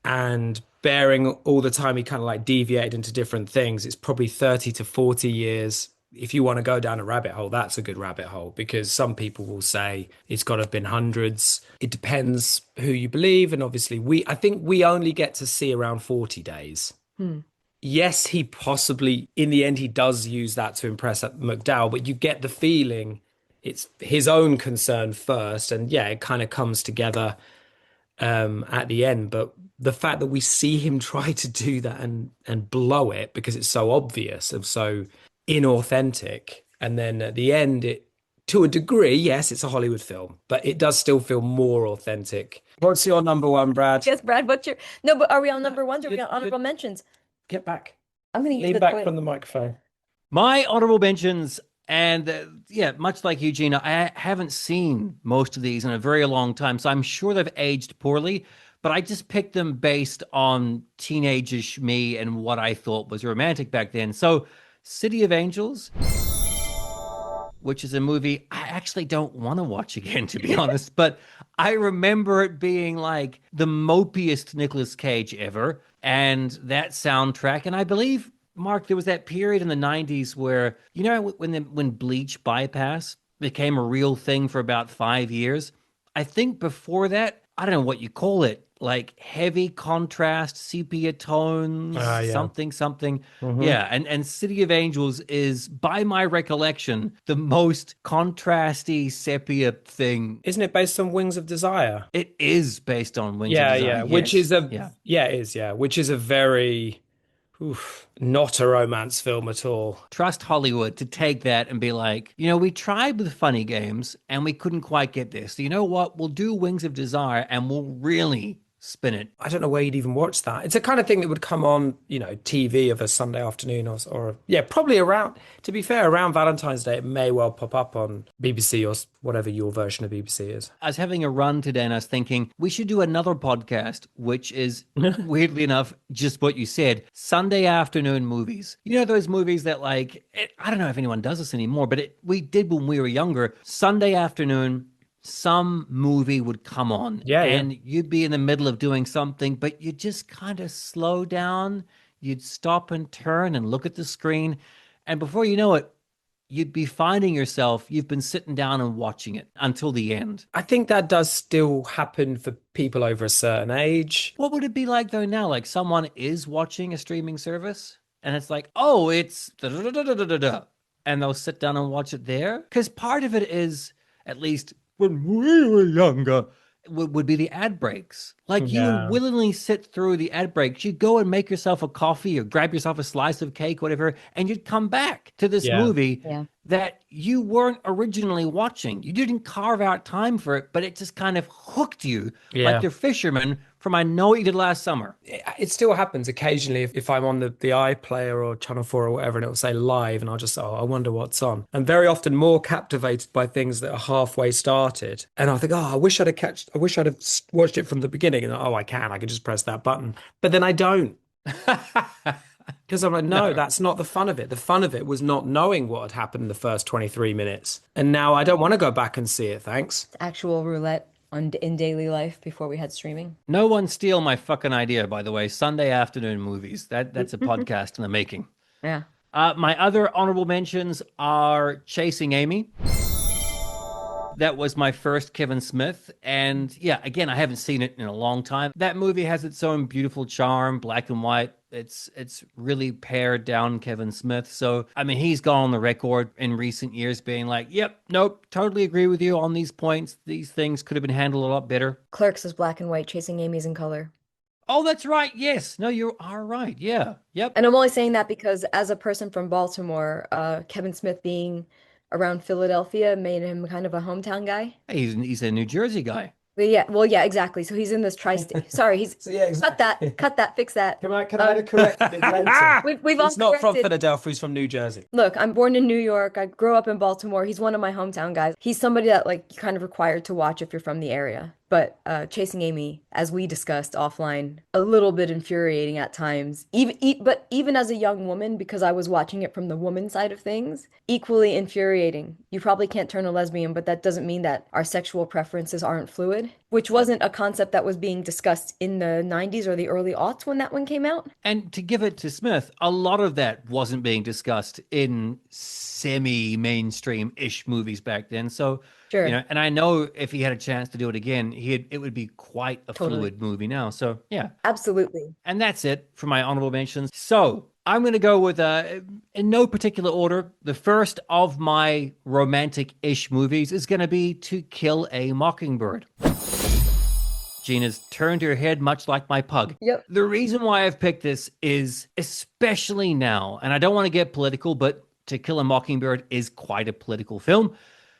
and bearing all the time he kind of like deviated into different things, it's probably 30 to 40 years. If you want to go down a rabbit hole, that's a good rabbit hole, because some people will say it's got to have been hundreds. It depends who you believe. And obviously I think we only get to see around 40 days. Yes, he possibly, in the end, he does use that to impress McDowell, but you get the feeling it's his own concern first. And yeah, it kind of comes together at the end. But the fact that we see him try to do that and blow it because it's so obvious and so inauthentic, and then at the end it to a degree, yes, it's a Hollywood film, but it does still feel more authentic. What's your number one, Brad? Yes, Brad, what's your... No, but are we on number ones or are we Good- on honorable mentions? Get back. I'm going to use Lean the back toilet. from the microphone. My honorable mentions, and yeah, much like you, Gina, I haven't seen most of these in a very long time, so I'm sure they've aged poorly, but I just picked them based on teenage-ish me and what I thought was romantic back then. So, City of Angels, which is a movie I actually don't want to watch again, to be honest, but I remember it being like the mopiest Nicolas Cage ever, and that soundtrack, and I believe, Mark, there was that period in the 90s where, you know, when Bleach Bypass became a real thing for about 5 years. I think before that, I don't know what you call it, like heavy contrast, sepia tones, Yeah. something. Yeah, and City of Angels is, by my recollection, the most contrasty sepia thing. Isn't it based on Wings of Desire? It is based on Wings of Yeah, Desire. yeah. Which yes. is a yeah. yeah, it is, yeah. Which is a very not a romance film at all. Trust Hollywood to take that and be like, you know, we tried with funny games and we couldn't quite get this. So you know what? We'll do Wings of Desire and we'll really spin it. I don't know where you'd even watch that. It's the kind of thing that would come on, you know, TV of a Sunday afternoon or yeah, probably around, to be fair, around Valentine's Day, it may well pop up on BBC or whatever your version of BBC is. I was having a run today and I was thinking we should do another podcast, which is weirdly enough, just what you said, Sunday afternoon movies. You know, those movies that I don't know if anyone does this anymore, but we did when we were younger. Sunday afternoon, some movie would come on and you'd be in the middle of doing something, but you just kind of slow down. You'd stop and turn and look at the screen. And before you know it, you'd be finding yourself, you've been sitting down and watching it until the end. I think that does still happen for people over a certain age. What would it be like though now? Like someone is watching a streaming service and it's like, oh, it's da-da-da-da-da-da-da, and they'll sit down and watch it there? Because part of it is, at least when we were younger, would be the ad breaks. Like you would willingly sit through the ad breaks. You'd go and make yourself a coffee or grab yourself a slice of cake, whatever, and you'd come back to this movie that you weren't originally watching. You didn't carve out time for it, but it just kind of hooked you like the fisherman from I Know What You Did Last Summer. It still happens occasionally if I'm on the iPlayer or Channel 4 or whatever, and it'll say live, and I'll just say, oh, I wonder what's on. I'm very often more captivated by things that are halfway started. And I think, oh, I wish I'd have watched it from the beginning. And I can just press that button. But then I don't. Because I'm like, no, that's not the fun of it. The fun of it was not knowing what had happened in the first 23 minutes. And now I don't want to go back and see it, thanks. Actual roulette in daily life before we had streaming. No one steal my fucking idea, by the way. Sunday afternoon movies. That's a podcast in the making. Yeah. My other honorable mentions are Chasing Amy. That was my first Kevin Smith. And yeah, again, I haven't seen it in a long time. That movie has its own beautiful charm, black and white. It's really pared down Kevin Smith. So, I mean, he's gone on the record in recent years being like, yep, nope, totally agree with you on these points. These things could have been handled a lot better. Clerks is black and white, Chasing Amy's in color. Oh, that's right. Yes. No, you are right. Yeah. Yep. And I'm only saying that because as a person from Baltimore, Kevin Smith being around Philadelphia made him kind of a hometown guy. He's a New Jersey guy. But yeah, exactly. So he's in this tri-state. Sorry, he's cut that, fix that. Can I correct it later? We've all He's not from corrected. Philadelphia, he's from New Jersey. Look, I'm born in New York. I grew up in Baltimore. He's one of my hometown guys. He's somebody that like you're kind of required to watch if you're from the area. But Chasing Amy, as we discussed offline, a little bit infuriating at times. Even as a young woman, because I was watching it from the woman side of things, equally infuriating. You probably can't turn a lesbian, but that doesn't mean that our sexual preferences aren't fluid, which wasn't a concept that was being discussed in the 90s or the early aughts when that one came out. And to give it to Smith, a lot of that wasn't being discussed in semi-mainstream-ish movies back then. So, Sure. you know, and I know if he had a chance to do it again, it would be quite a fluid movie now. So, yeah. Absolutely. And that's it for my honorable mentions. So, I'm going to go with, in no particular order, the first of my romantic-ish movies is going to be To Kill a Mockingbird. Gina's turned her head much like my pug. Yep. The reason why I've picked this is, especially now, and I don't want to get political, but To Kill a Mockingbird is quite a political film.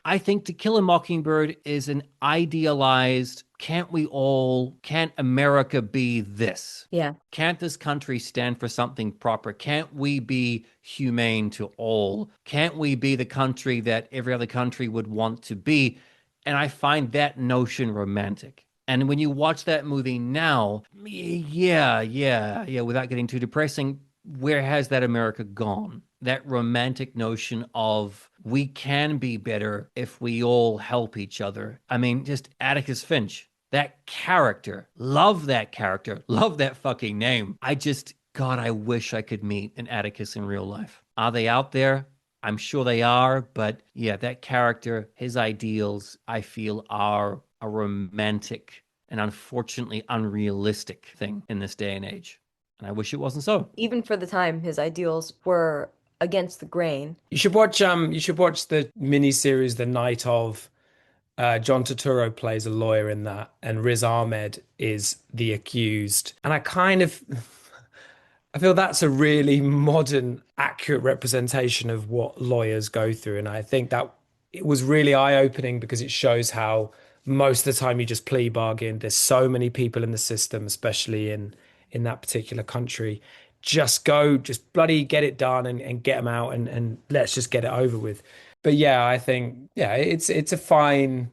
I think To Kill a Mockingbird is an idealized, can't America be this? Yeah. Can't this country stand for something proper? Can't we be humane to all? Can't we be the country that every other country would want to be? And I find that notion romantic. And when you watch that movie now, yeah, without getting too depressing, where has that America gone? That romantic notion of we can be better if we all help each other. I mean, just Atticus Finch, that character, love that fucking name. God, I wish I could meet an Atticus in real life. Are they out there? I'm sure they are, but yeah, that character, his ideals, I feel are a romantic and unfortunately unrealistic thing in this day and age. And I wish it wasn't so. Even for the time, his ideals were against the grain. You should watch the miniseries The Night of. John Turturro plays a lawyer in that, and Riz Ahmed is the accused. And I feel that's a really modern, accurate representation of what lawyers go through. And I think that it was really eye-opening because it shows how most of the time you just plea bargain. There's so many people in the system, especially in that particular country. Just bloody get it done and get them out and let's just get it over with. But yeah, I think, it's a fine.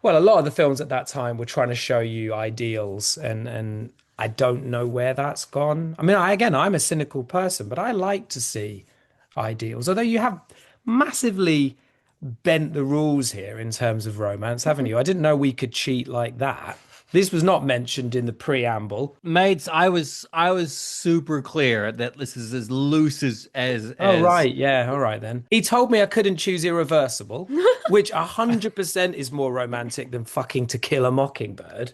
Well, a lot of the films at that time were trying to show you ideals, and I don't know where that's gone. I mean, I'm a cynical person, but I like to see ideals. Although you have massively bent the rules here in terms of romance, haven't you? I didn't know we could cheat like that. This was not mentioned in the preamble. Mates, I was super clear that this is as loose as Oh, right. Yeah. All right, then. He told me I couldn't choose Irreversible, which 100% is more romantic than fucking To Kill a Mockingbird.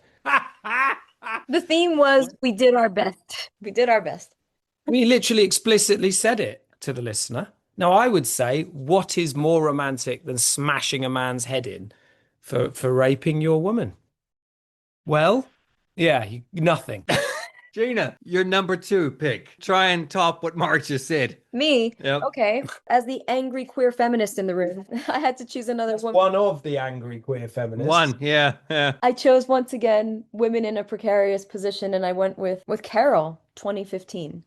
The theme was we did our best. We did our best. We literally explicitly said it to the listener. Now, I would say, what is more romantic than smashing a man's head in for raping your woman? Well, yeah, nothing. Gina, your number 2 pick. Try and top what Mark just said. Me? Yep. Okay. As the angry queer feminist in the room, I had to choose another woman. One of the angry queer feminists. One, yeah. I chose once again women in a precarious position, and I went with Carol, 2015.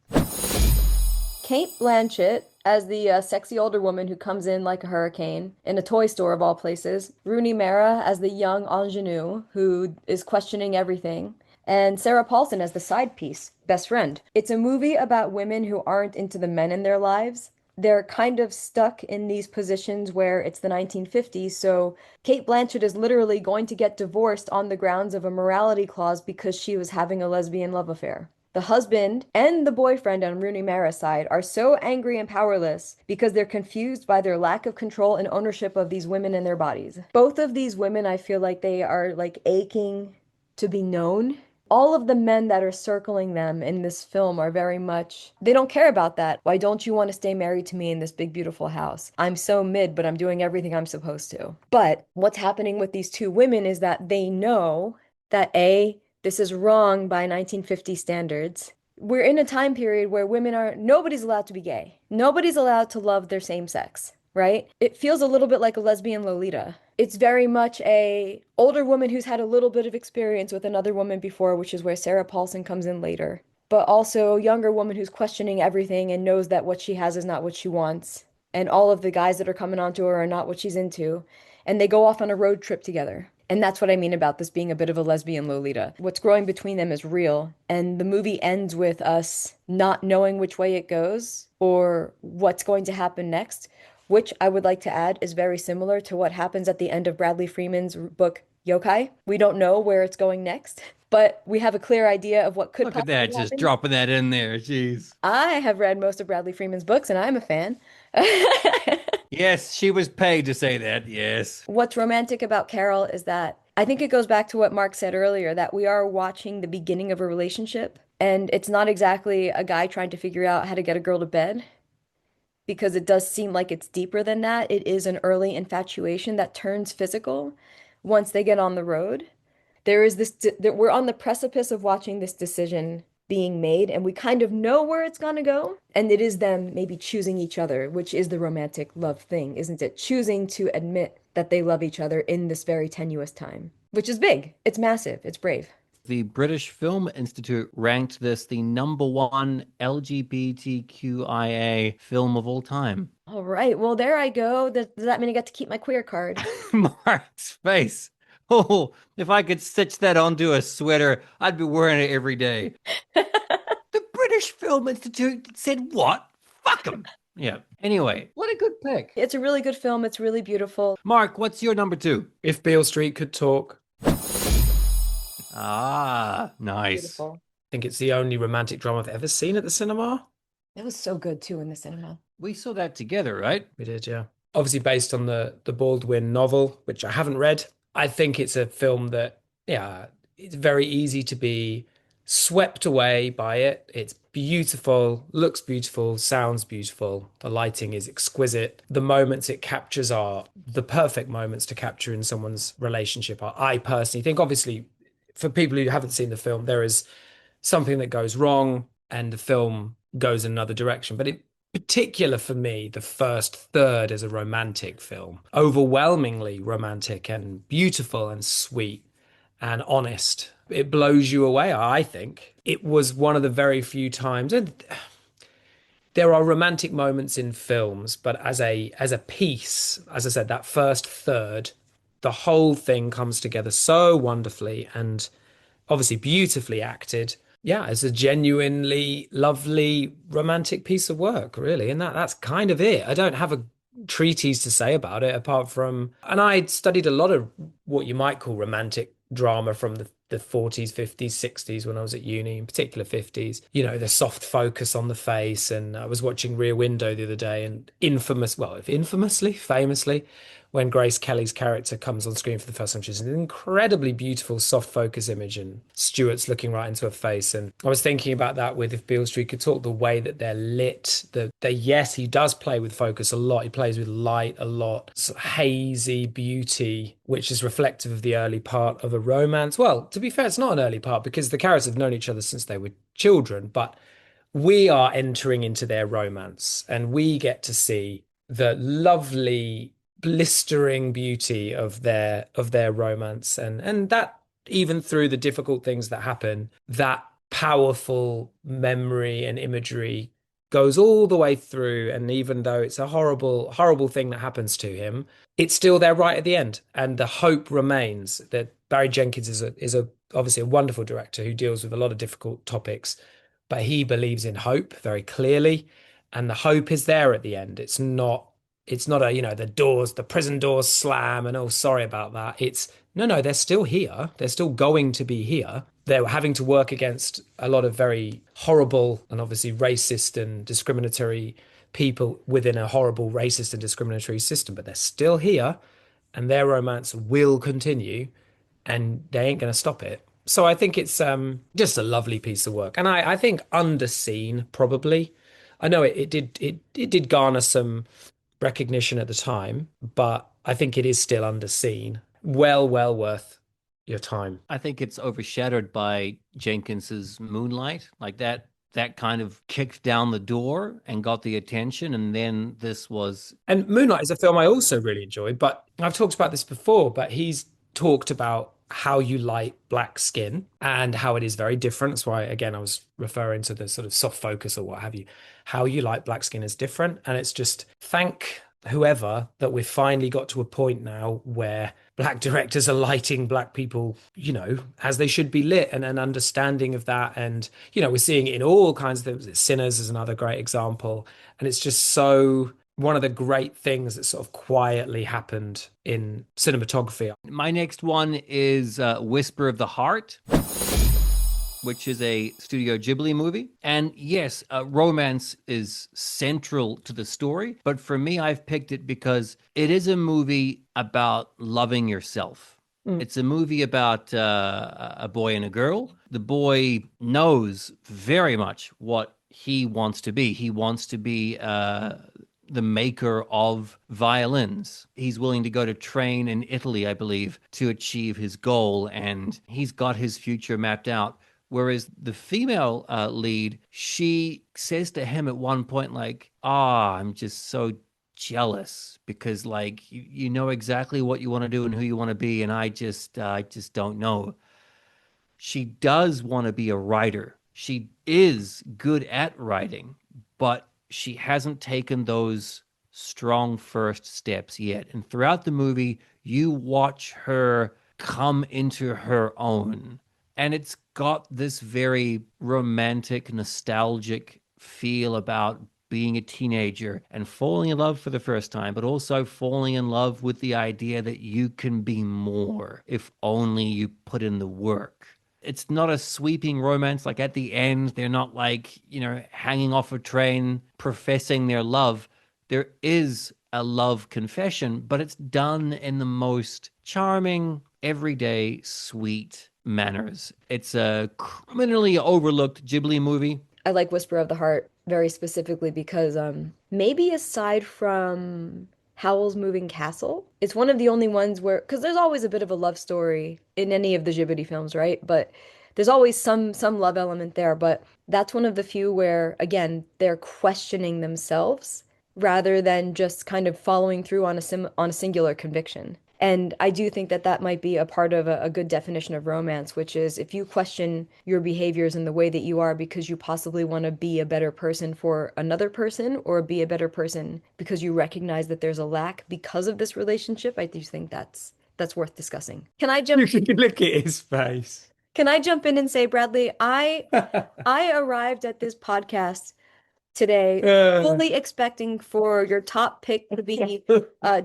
Kate Blanchett as the sexy older woman who comes in like a hurricane in a toy store of all places. Rooney Mara as the young ingenue who is questioning everything. And Sarah Paulson as the side piece, best friend. It's a movie about women who aren't into the men in their lives. They're kind of stuck in these positions where it's the 1950s, so Kate Blanchett is literally going to get divorced on the grounds of a morality clause because she was having a lesbian love affair. The husband and the boyfriend on Rooney Mara's side are so angry and powerless because they're confused by their lack of control and ownership of these women and their bodies. Both of these women, I feel like they are like aching to be known. All of the men that are circling them in this film are very much, they don't care about that. Why don't you want to stay married to me in this big, beautiful house? I'm so mid, but I'm doing everything I'm supposed to. But what's happening with these two women is that they know that this is wrong by 1950 standards. We're in a time period where nobody's allowed to be gay. Nobody's allowed to love their same sex, right? It feels a little bit like a lesbian Lolita. It's very much a older woman who's had a little bit of experience with another woman before, which is where Sarah Paulson comes in later. But also a younger woman who's questioning everything and knows that what she has is not what she wants. And all of the guys that are coming onto her are not what she's into. And they go off on a road trip together. And that's what I mean about this being a bit of a lesbian Lolita. What's growing between them is real. And the movie ends with us not knowing which way it goes or what's going to happen next, which I would like to add is very similar to what happens at the end of Bradley Freeman's book, Yokai. We don't know where it's going next, but we have a clear idea of what could Look at possibly that, happen. just dropping that in there. Jeez. I have read most of Bradley Freeman's books, and I'm a fan. Yes, she was paid to say that. Yes. What's romantic about Carol is that I think it goes back to what Mark said earlier, that we are watching the beginning of a relationship, and it's not exactly a guy trying to figure out how to get a girl to bed, because it does seem like it's deeper than that. It is an early infatuation that turns physical once they get on the road. There is we're on the precipice of watching this decision being made, and we kind of know where it's gonna go. And it is them maybe choosing each other, which is the romantic love thing, isn't it? Choosing to admit that they love each other in this very tenuous time, which is big. It's massive. It's brave. The British Film Institute ranked this the #1 LGBTQIA film of all time. All right. Well, there I go. Does that mean I get to keep my queer card? Mark's face. Oh, if I could stitch that onto a sweater, I'd be wearing it every day. The British Film Institute said what? Fuck them. Yeah. Anyway, what a good pick. It's a really good film. It's really beautiful. Mark, what's your number 2? If Beale Street Could Talk. Ah, nice. Beautiful. I think it's the only romantic drama I've ever seen at the cinema. It was so good too in the cinema. We saw that together, right? We did, yeah. Obviously based on the Baldwin novel, which I haven't read. I think it's a film that, yeah, it's very easy to be swept away by it. It's beautiful, looks beautiful, sounds beautiful. The lighting is exquisite. The moments it captures are the perfect moments to capture in someone's relationship. I personally think, obviously, for people who haven't seen the film, there is something that goes wrong and the film goes in another direction. But in particular for me, the first third is a romantic film, overwhelmingly romantic and beautiful and sweet and honest. It blows you away, I think. It was one of the very few times, and there are romantic moments in films, but as a piece, as I said, that first third, the whole thing comes together so wonderfully and obviously beautifully acted. Yeah, it's a genuinely lovely romantic piece of work, really. And that's kind of it. I don't have a treatise to say about it apart from, and I studied a lot of what you might call romantic drama from the 40s, 50s, 60s when I was at uni, in particular 50s. You know, the soft focus on the face. And I was watching Rear Window the other day, and famously, when Grace Kelly's character comes on screen for the first time, she's an incredibly beautiful soft focus image and Stuart's looking right into her face. And I was thinking about that with If Beale Street Could Talk, the way that they're lit, yes, he does play with focus a lot. He plays with light a lot, sort of hazy beauty, which is reflective of the early part of a romance. Well, to be fair, it's not an early part because the characters have known each other since they were children, but we are entering into their romance and we get to see the lovely blistering beauty of their romance, and that even through the difficult things that happen, that powerful memory and imagery goes all the way through. And even though it's a horrible thing that happens to him, it's still there right at the end, and the hope remains. That Barry Jenkins is obviously a wonderful director who deals with a lot of difficult topics, but he believes in hope very clearly, and the hope is there at the end. It's not the prison doors slam and, oh, sorry about that. It's no, they're still here. They're still going to be here. They're having to work against a lot of very horrible and obviously racist and discriminatory people within a horrible racist and discriminatory system, but they're still here and their romance will continue and they ain't going to stop it. So I think it's just a lovely piece of work. And I think underseen, probably. I know it did garner some recognition at the time, but I think it is still underseen. Well worth your time. I think it's overshadowed by Jenkins's Moonlight. Like that kind of kicked down the door and got the attention, and then this was... And Moonlight is a film I also really enjoyed, but I've talked about this before, but he's talked about how you light black skin and how it is very different. That's why, again, I was referring to the sort of soft focus or what have you. How you light black skin is different. And it's just thank whoever that we've finally got to a point now where black directors are lighting black people, you know, as they should be lit, and an understanding of that. And, you know, we're seeing it in all kinds of things. Sinners is another great example. And it's just so... one of the great things that sort of quietly happened in cinematography. My next one is Whisper of the Heart, which is a Studio Ghibli movie. And yes, romance is central to the story. But for me, I've picked it because it is a movie about loving yourself. It's a movie about a boy and a girl. The boy knows very much what he wants to be. He wants to be... the maker of violins. He's willing to go to train in Italy, I believe, to achieve his goal. And he's got his future mapped out. Whereas the female lead, she says to him at one point, like, "Ah, I'm just so jealous because like you know exactly what you want to do and who you want to be, and I just don't know." She does want to be a writer. She is good at writing, but she hasn't taken those strong first steps yet. And throughout the movie, you watch her come into her own. And it's got this very romantic, nostalgic feel about being a teenager and falling in love for the first time, but also falling in love with the idea that you can be more if only you put in the work. It's not a sweeping romance. Like at the end, they're not like, hanging off a train, professing their love. There is a love confession, but it's done in the most charming, everyday, sweet manners. It's a criminally overlooked Ghibli movie. I like Whisper of the Heart very specifically because maybe aside from Howl's Moving Castle, it's one of the only ones where, because there's always a bit of a love story in any of the Ghibli films, right? But there's always some love element there. But that's one of the few where, again, they're questioning themselves rather than just kind of following through on a singular conviction. And I do think that that might be a part of a good definition of romance, which is if you question your behaviors and the way that you are because you possibly want to be a better person for another person or be a better person because you recognize that there's a lack because of this relationship, I do think that's worth discussing. Can I jump? Look at his face. Can I jump in and say, Bradley, I arrived at this podcast today fully expecting for your top pick to be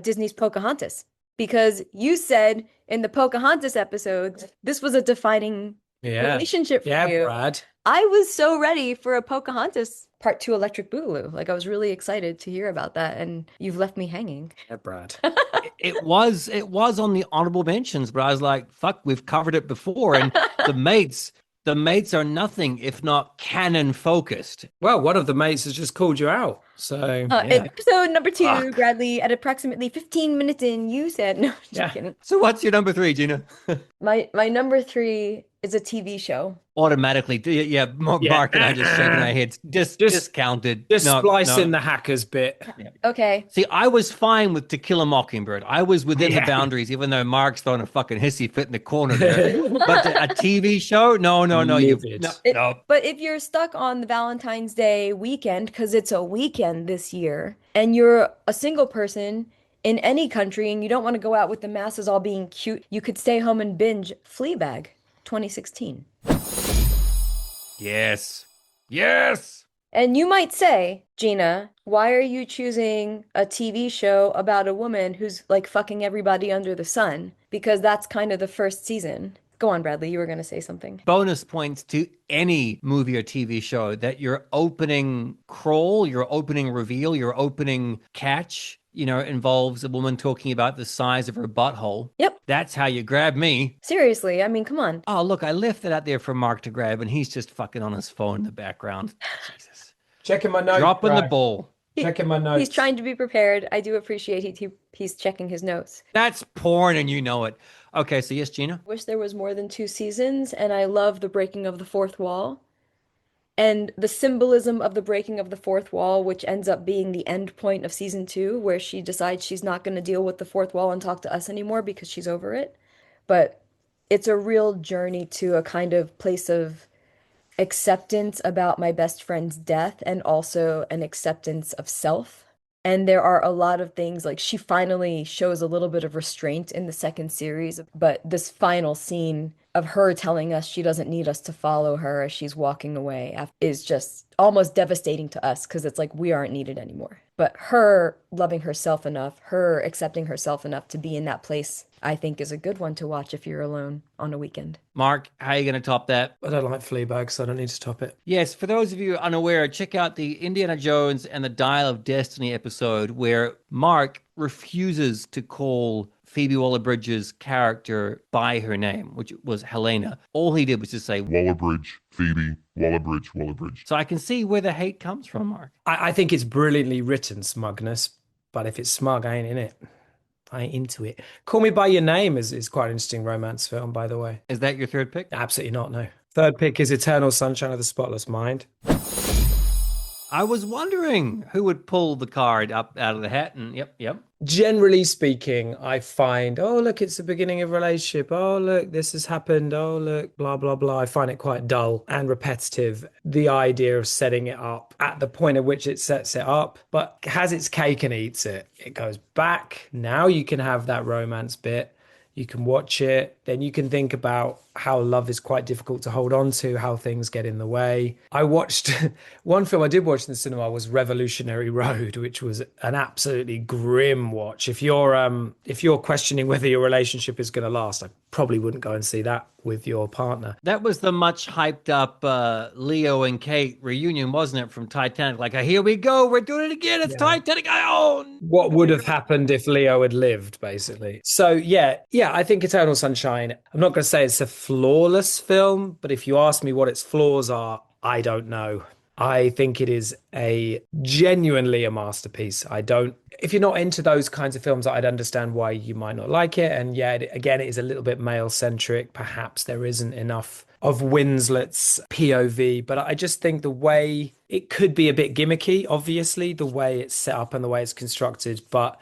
Disney's Pocahontas. Because you said in the Pocahontas episode, this was a defining relationship for you. Yeah, Brad. I was so ready for a Pocahontas Part 2 Electric Boogaloo. Like, I was really excited to hear about that, and you've left me hanging. Yeah, Brad. It was on the honorable mentions, but I was like, fuck, we've covered it before. And the mates are nothing if not canon focused. Well, one of the mates has just called you out. So Episode number 2, Fuck. Bradley, at approximately 15 minutes in, you said, no, just kidding. So what's your number 3, Gina? My number 3 is a TV show. Automatically, Mark and I just shaking our heads. Discounted. Just No, splice no. in the hackers bit. Okay. See, I was fine with To Kill a Mockingbird. I was within the boundaries, even though Mark's throwing a fucking hissy fit in the corner there. But a TV show? No. Livid. No. But if you're stuck on the Valentine's Day weekend, because it's a weekend this year, and you're a single person in any country and you don't want to go out with the masses all being cute, you could stay home and binge Fleabag 2016. Yes. And you might say, Gina, why are you choosing a TV show about a woman who's like fucking everybody under the sun? Because that's kind of the first season. Go on, Bradley, you were going to say something. Bonus points to any movie or TV show that your opening crawl, your opening reveal, your opening catch, involves a woman talking about the size of her butthole. Yep. That's how you grab me. Seriously, I mean, come on. Oh, look, I left it out there for Mark to grab, and he's just fucking on his phone in the background. Jesus. Checking my notes. Dropping the ball. Checking my notes. He's trying to be prepared. I do appreciate he's checking his notes. That's porn, and you know it. Okay, so yes, Gina? Wish there was more than 2 seasons, and I love the breaking of the fourth wall. And the symbolism of the breaking of the fourth wall, which ends up being the end point of season 2, where she decides she's not going to deal with the fourth wall and talk to us anymore because she's over it. But it's a real journey to a kind of place of acceptance about my best friend's death and also an acceptance of self. And there are a lot of things, like she finally shows a little bit of restraint in the second series, but this final scene of her telling us she doesn't need us to follow her as she's walking away is just almost devastating to us because it's like we aren't needed anymore. But her loving herself enough, her accepting herself enough to be in that place, I think is a good one to watch if you're alone on a weekend. Mark, how are you going to top that? I don't like Fleabag, so I don't need to top it. Yes, for those of you unaware, check out the Indiana Jones and the Dial of Destiny episode where Mark refuses to call Phoebe Waller-Bridge's character by her name, which was Helena. All he did was just say, Waller-Bridge, Phoebe, Waller-Bridge, Waller-Bridge. so I can see where the hate comes from, Mark. I think it's brilliantly written, smugness, but if it's smug, I ain't in it. I ain't into it. Call Me By Your Name is quite an interesting romance film, by the way. Is that your third pick? Absolutely not, no. Third pick is Eternal Sunshine of the Spotless Mind. I was wondering who would pull the card up out of the hat, and yep. Generally speaking, I find, oh, look, it's the beginning of a relationship. Oh, look, this has happened. Oh, look, blah, blah, blah. I find it quite dull and repetitive. The idea of setting it up at the point at which it sets it up, but has its cake and eats it. It goes back. Now you can have that romance bit. You can watch it, then you can think about how love is quite difficult to hold on to, how things get in the way. I watched one film I did watch in the cinema was Revolutionary Road, which was an absolutely grim watch. If you're questioning whether your relationship is going to last, I probably wouldn't go and see that with your partner. That was the much hyped up Leo and Kate reunion, wasn't it, from Titanic? Like, here we go, we're doing it again, it's Titanic. What would have happened if Leo had lived, basically. So yeah, I think Eternal Sunshine, I'm not going to say it's a flawless film, but if you ask me what its flaws are, I don't know. I think it is genuinely a masterpiece. If you're not into those kinds of films, I'd understand why you might not like it. And yeah, again, it is a little bit male centric. Perhaps there isn't enough of Winslet's POV, but I just think the way it could be a bit gimmicky, obviously, the way it's set up and the way it's constructed, but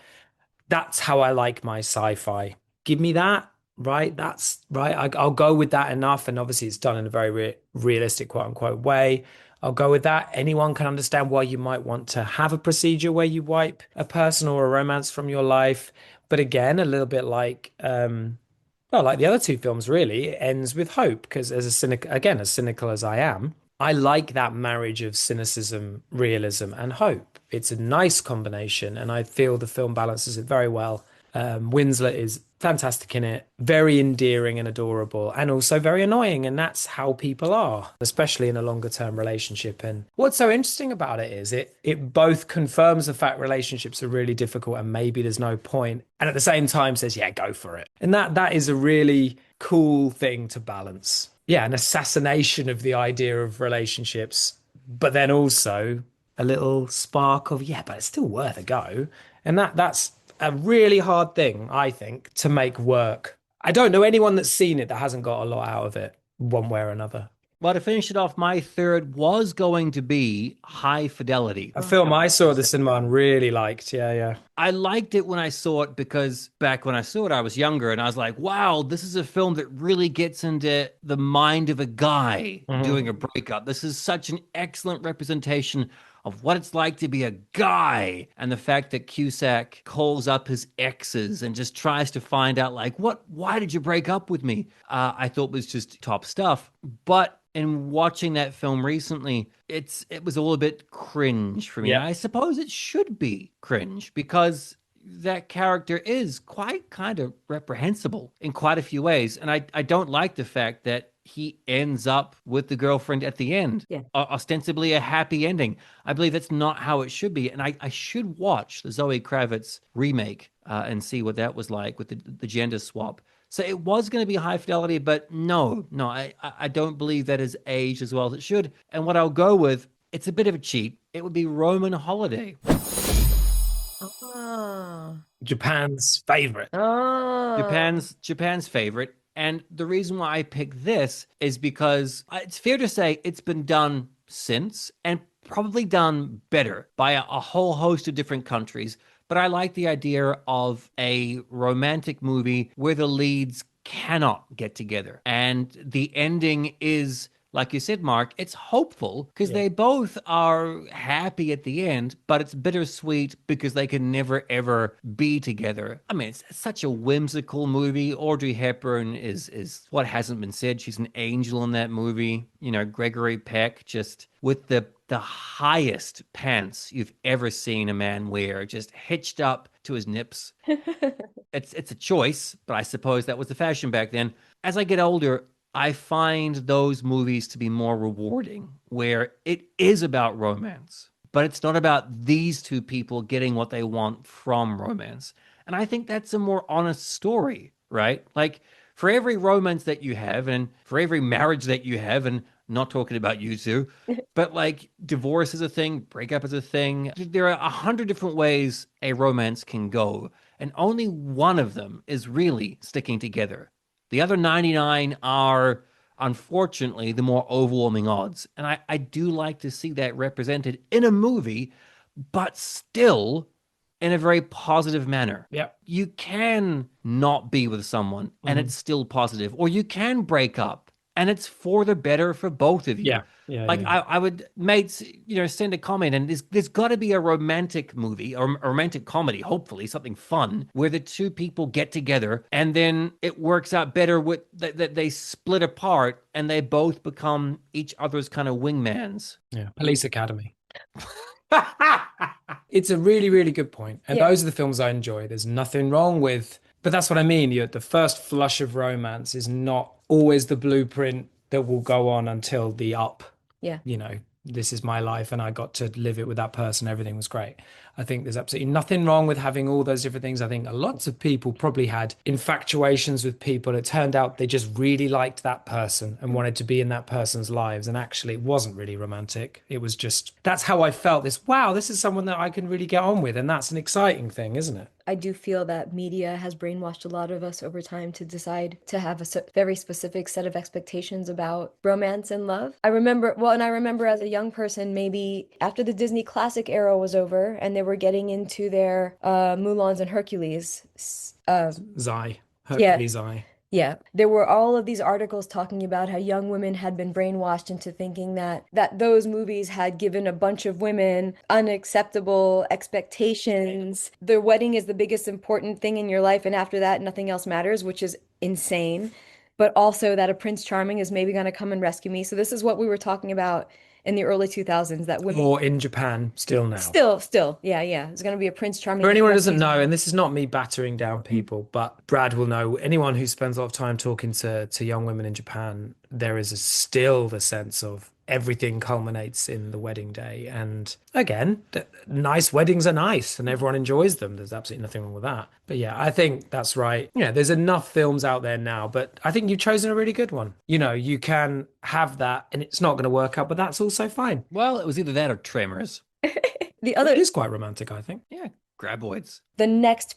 that's how I like my sci-fi. Give me that. Right, that's right. I'll go with that enough. And obviously, it's done in a very realistic, quote unquote, way. I'll go with that. Anyone can understand why you might want to have a procedure where you wipe a person or a romance from your life. But again, a little bit like, like the other two films, really, it ends with hope. Because as cynical as I am, I like that marriage of cynicism, realism, and hope. It's a nice combination, and I feel the film balances it very well. Winslet is fantastic in it, very endearing and adorable, and also very annoying. And that's how people are, especially in a longer term relationship. And what's so interesting about it is it both confirms the fact relationships are really difficult and maybe there's no point, and at the same time says, yeah, go for it. And that is a really cool thing to balance. Yeah, an assassination of the idea of relationships, but then also a little spark of, yeah, but it's still worth a go. And that's a really hard thing, I think, to make work. I don't know anyone that's seen it that hasn't got a lot out of it, one way or another. Well, to finish it off, my third was going to be High Fidelity. A film I saw at the cinema and really liked. Yeah. I liked it when I saw it because back when I saw it, I was younger and I was like, wow, this is a film that really gets into the mind of a guy doing a breakup. This is such an excellent representation of what it's like to be a guy, and the fact that Cusack calls up his exes and just tries to find out, like, why did you break up with me? I thought was just top stuff. But in watching that film recently, it was a little bit cringe for me. Yeah. I suppose it should be cringe because that character is quite kind of reprehensible in quite a few ways. And I don't like the fact that he ends up with the girlfriend at the end. Yeah. Ostensibly a happy ending. I believe that's not how it should be. And I should watch the Zoe Kravitz remake and see what that was like with the gender swap. So it was going to be High Fidelity, but no, I don't believe that has aged as well as it should. And what I'll go with, it's a bit of a cheat. It would be Roman Holiday. Japan's favorite. Japan's favorite. And the reason why I picked this is because it's fair to say it's been done since and probably done better by a whole host of different countries. But I like the idea of a romantic movie where the leads cannot get together. And the ending is, like you said, Mark, it's hopeful because they both are happy at the end, but it's bittersweet because they can never, ever be together. I mean, it's such a whimsical movie. Audrey Hepburn is what hasn't been said. She's an angel in that movie. You know, Gregory Peck just with the highest pants you've ever seen a man wear, just hitched up to his nips. It's a choice, but I suppose that was the fashion back then. As I get older, I find those movies to be more rewarding, where it is about romance, but it's not about these two people getting what they want from romance. And I think that's a more honest story, right? Like, for every romance that you have and for every marriage that you have, and not talking about you two, but like divorce is a thing, breakup is a thing. There are 100 different ways a romance can go, and only one of them is really sticking together. The other 99 are unfortunately, the more overwhelming odds. And I do like to see that represented in a movie, but still in a very positive manner. Yeah. You can not be with someone and it's still positive, or you can break up and it's for the better for both of you. Yeah. Yeah. Like yeah. I would, mates, send a comment, and there's got to be a romantic movie or a romantic comedy, hopefully something fun, where the two people get together and then it works out better with that they split apart and they both become each other's kind of wingmans. Yeah. Police Academy. It's a really, really good point. And Yeah. those are the films I enjoy. There's nothing wrong with, but that's what I mean. The first flush of romance is not always the blueprint that will go on until the up. Yeah. This is my life and I got to live it with that person. Everything was great. I think there's absolutely nothing wrong with having all those different things. I think lots of people probably had infatuations with people. It turned out they just really liked that person and wanted to be in that person's lives. And actually, it wasn't really romantic. It was just, that's how I felt wow, this is someone that I can really get on with. And that's an exciting thing, isn't it? I do feel that media has brainwashed a lot of us over time to decide to have a very specific set of expectations about romance and love. I remember as a young person, maybe after the Disney classic era was over and they were getting into their Mulans and Hercules. Hercules Zai. Yeah, there were all of these articles talking about how young women had been brainwashed into thinking that those movies had given a bunch of women unacceptable expectations. The wedding is the biggest important thing in your life, and after that, nothing else matters, which is insane. But also that a Prince Charming is maybe going to come and rescue me. So this is what we were talking about in the early 2000s, that women... Or in Japan, still now. Still, yeah. There's going to be a Prince Charming. For anyone who doesn't know, and this is not me battering down people, but Brad will know, anyone who spends a lot of time talking to young women in Japan, there is still the sense of everything culminates in the wedding day. And again, nice weddings are nice and everyone enjoys them. There's absolutely nothing wrong with that. But yeah, I think that's right. Yeah, there's enough films out there now, but I think you've chosen a really good one. You can have that and it's not going to work out, but that's also fine. Well, it was either that or Tremors. It is quite romantic, I think. Yeah, graboids. The next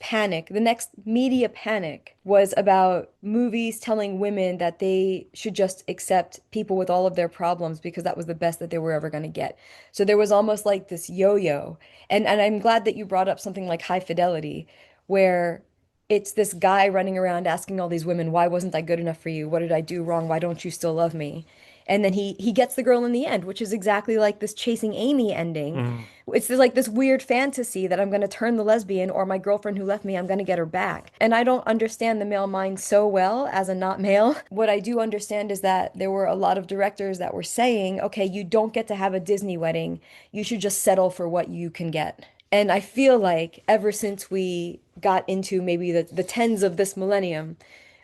media panic was about movies telling women that they should just accept people with all of their problems because that was the best that they were ever going to get. So there was almost like this yo-yo. And I'm glad that you brought up something like High Fidelity, where it's this guy running around asking all these women, why wasn't I good enough for you? What did I do wrong? Why don't you still love me? And then he gets the girl in the end, which is exactly like this Chasing Amy ending. It's like this weird fantasy that I'm going to turn the lesbian, or my girlfriend who left me, I'm going to get her back. And I don't understand the male mind so well as a not male. What I do understand is that there were a lot of directors that were saying, okay, you don't get to have a Disney wedding. You should just settle for what you can get. And I feel like ever since we got into maybe the tens of this millennium,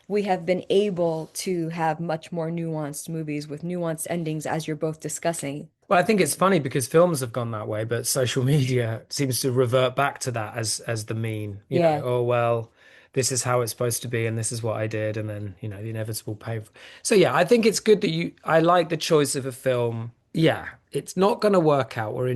we have been able to have much more nuanced movies with nuanced endings, as you're both discussing. Well, I think it's funny because films have gone that way, but social media seems to revert back to that as the mean. You know, oh, well, this is how it's supposed to be and this is what I did. And then, the inevitable pain. So, yeah, I think it's good that I like the choice of a film. Yeah, it's not going to work out. We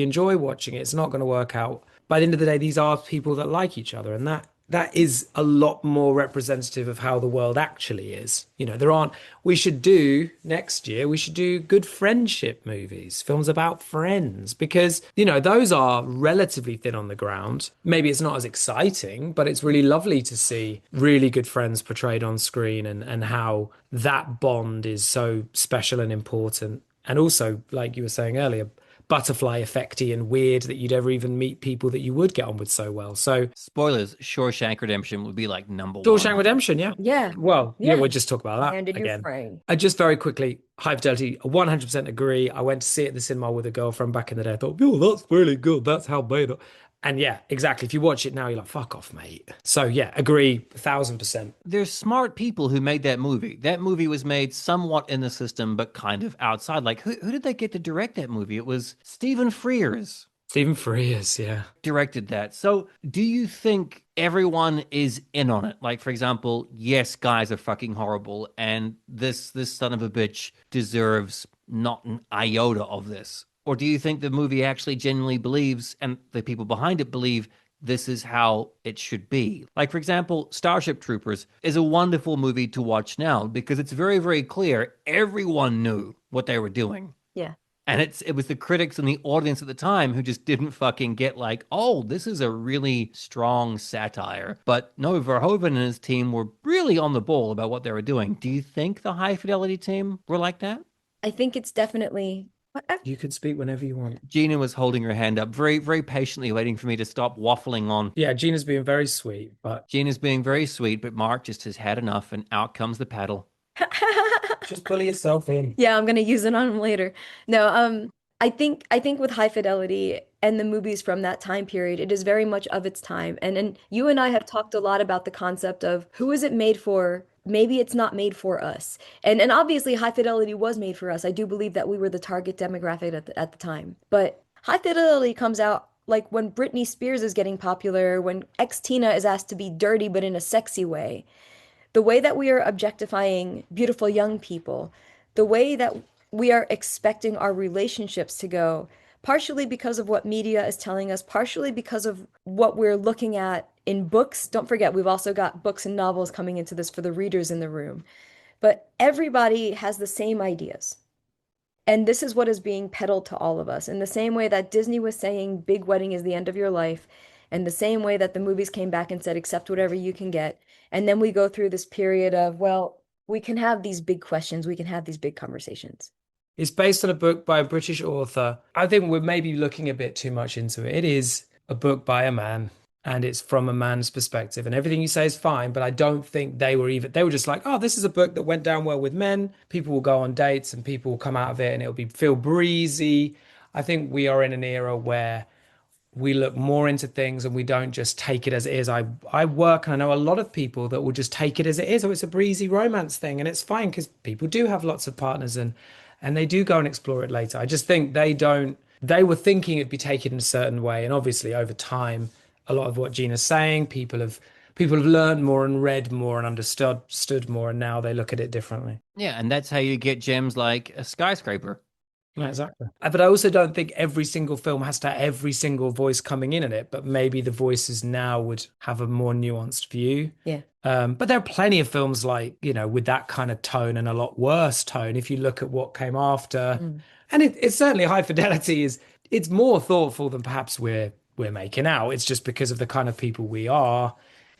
enjoy watching it. It's not going to work out. By the end of the day, these are people that like each other, and that is a lot more representative of how the world actually is. We should do next year, we should do good friendship movies, films about friends, because, those are relatively thin on the ground. Maybe it's not as exciting, but it's really lovely to see really good friends portrayed on screen and how that bond is so special and important. And also, like you were saying earlier, butterfly effecty and weird that you'd ever even meet people that you would get on with so well. So spoilers, Shawshank Redemption would be like number one. Shawshank Redemption, yeah. Yeah. Well, yeah, we'll just talk about that Handed again. Frame. I just very quickly, High Fidelity, 100% agree. I went to see it at the cinema with a girlfriend back in the day. I thought, oh, that's really good. That's how beta. And yeah, exactly. If you watch it now, you're like, fuck off, mate. So yeah, agree 1,000%. There's smart people who made that movie. That movie was made somewhat in the system, but kind of outside. Like, who did they get to direct that movie? It was Stephen Frears. Stephen Frears, yeah. Directed that. So do you think everyone is in on it? Like, for example, yes, guys are fucking horrible, and this son of a bitch deserves not an iota of this. Or do you think the movie actually genuinely believes, and the people behind it believe, this is how it should be. Like, for example, Starship Troopers is a wonderful movie to watch now because it's very, very clear everyone knew what they were doing. Yeah. And it was the critics and the audience at the time who just didn't fucking get like, oh, this is a really strong satire. But no, Verhoeven and his team were really on the ball about what they were doing. Do you think the High Fidelity team were like that? I think it's definitely. You can speak whenever you want. Gina was holding her hand up very, very patiently, waiting for me to stop waffling on. Yeah, Gina's being very sweet, but Gina's being very sweet, but Mark just has had enough, and out comes the paddle. just pull yourself in. Yeah, I'm gonna use it on him later. No, I think with High Fidelity and the movies from that time period, it is very much of its time. And you and I have talked a lot about the concept of who is it made for? Maybe it's not made for us. And obviously High Fidelity was made for us. I do believe that we were the target demographic at the time. But High Fidelity comes out like when Britney Spears is getting popular, when ex-Tina is asked to be dirty but in a sexy way. The way that we are objectifying beautiful young people, the way that we are expecting our relationships to go, partially because of what media is telling us, partially because of what we're looking at in books. Don't forget, we've also got books and novels coming into this for the readers in the room. But everybody has the same ideas. And this is what is being peddled to all of us. In the same way that Disney was saying big wedding is the end of your life, and the same way that the movies came back and said accept whatever you can get. And then we go through this period of, well, we can have these big questions, we can have these big conversations. It's based on a book by a British author. I think we're maybe looking a bit too much into it. It is a book by a man, and it's from a man's perspective. And everything you say is fine, but I don't think they were just like, oh, this is a book that went down well with men. People will go on dates and people will come out of it and it'll feel breezy. I think we are in an era where we look more into things and we don't just take it as it is. I work and I know a lot of people that will just take it as it is. Oh, it's a breezy romance thing and it's fine because people do have lots of partners and they do go and explore it later. I just think they were thinking it'd be taken in a certain way. And obviously over time, a lot of what Gina's saying, people have learned more and read more and understood more. And now they look at it differently. Yeah. And that's how you get gems like a Skyscraper. Yeah, exactly. But I also don't think every single film has to have every single voice coming in it, but maybe the voices now would have a more nuanced view. Yeah. But there are plenty of films like, with that kind of tone and a lot worse tone if you look at what came after. And it's certainly High Fidelity it's more thoughtful than perhaps we're making out. It's just because of the kind of people we are.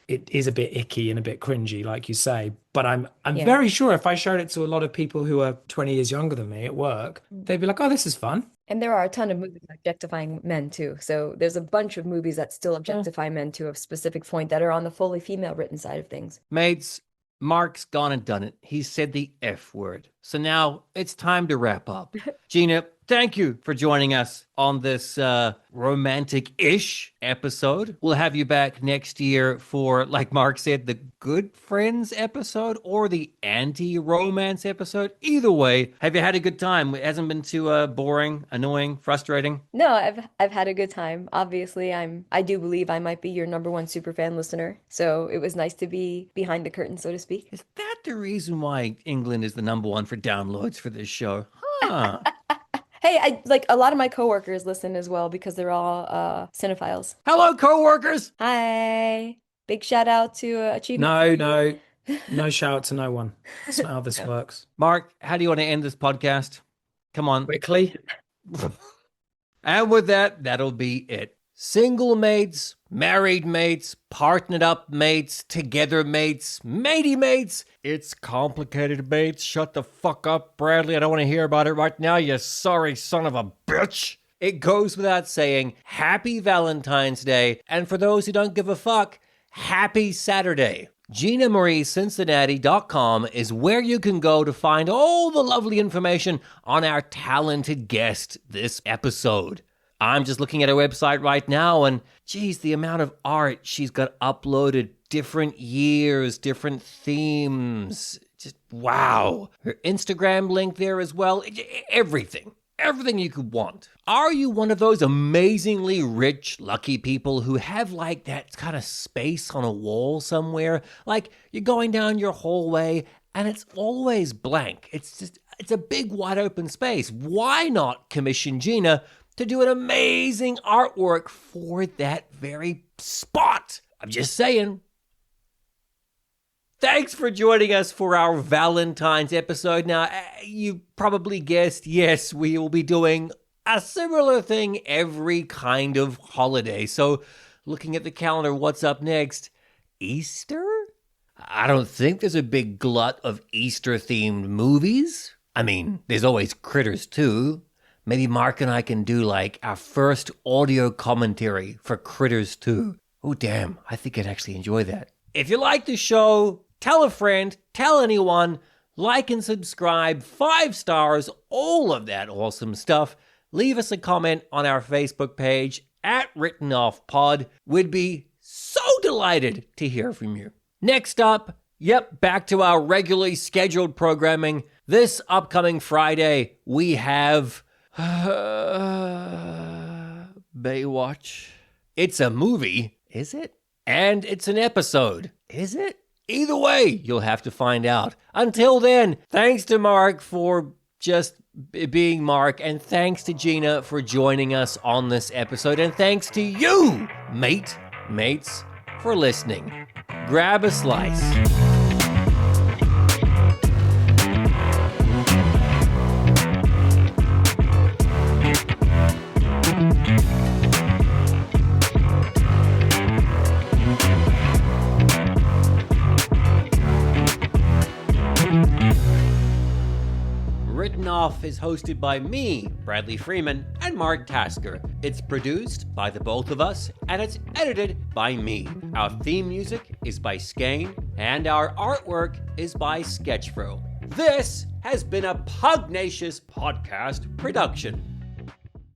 It is a bit icky and a bit cringy, like you say. But I'm very sure if I showed it to a lot of people who are 20 years younger than me at work, they'd be like, oh, this is fun. And there are a ton of movies objectifying men too. So there's a bunch of movies that still objectify men to a specific point that are on the fully female written side of things. Mates, Mark's gone and done it. He said the F word. So now it's time to wrap up. Gina, thank you for joining us on this romantic-ish episode. We'll have you back next year for, like Mark said, the Good Friends episode or the anti-romance episode. Either way, have you had a good time? It hasn't been too boring, annoying, frustrating? No, I've had a good time. Obviously, I do believe I might be your number one superfan listener. So it was nice to be behind the curtain, so to speak. Is that the reason why England is the number one for downloads for this show? Huh. Hey, a lot of my coworkers listen as well because they're all cinephiles. Hello, coworkers. Hi. Big shout out to Achievement. No shout out to no one. That's not how this works. Mark, how do you want to end this podcast? Come on. Quickly. And with that, that'll be it. Single mates, married mates, partnered up mates, together mates, matey mates. It's complicated, mates. Shut the fuck up, Bradley. I don't want to hear about it right now, you sorry son of a bitch. It goes without saying, happy Valentine's Day. And for those who don't give a fuck, happy Saturday. Gina-Marie-Cincinnati.com is where you can go to find all the lovely information on our talented guest this episode. I'm just looking at her website right now and, geez, the amount of art she's got uploaded, different years, different themes, just wow. Her Instagram link there as well, everything you could want. Are you one of those amazingly rich, lucky people who have like that kind of space on a wall somewhere? Like you're going down your hallway and it's always blank. It's a big wide open space. Why not commission Gina to do an amazing artwork for that very spot. I'm just saying. Thanks for joining us for our Valentine's episode. Now, you probably guessed, yes, we will be doing a similar thing every kind of holiday. So, looking at the calendar, what's up next? Easter? I don't think there's a big glut of Easter-themed movies. I mean, there's always Critters too. Maybe Mark and I can do like our first audio commentary for Critters 2. Oh, damn, I think I'd actually enjoy that. If you like the show, tell a friend, tell anyone, like and subscribe, 5 stars, all of that awesome stuff. Leave us a comment on our Facebook page at Written Off Pod. We'd be so delighted to hear from you. Next up, back to our regularly scheduled programming. This upcoming Friday, we have Baywatch. It's a movie, is it? And it's an episode, is it? Either way, you'll have to find out. Until then, thanks to Mark for just being Mark, and thanks to Gina for joining us on this episode, and thanks to you, mates, for listening. Grab a slice. Written Off is hosted by me, Bradley Freeman, and Mark Tasker. It's produced by the both of us, and it's edited by me. Our theme music is by Skane, and our artwork is by Sketchfro. This has been a Pugnacious Podcast production.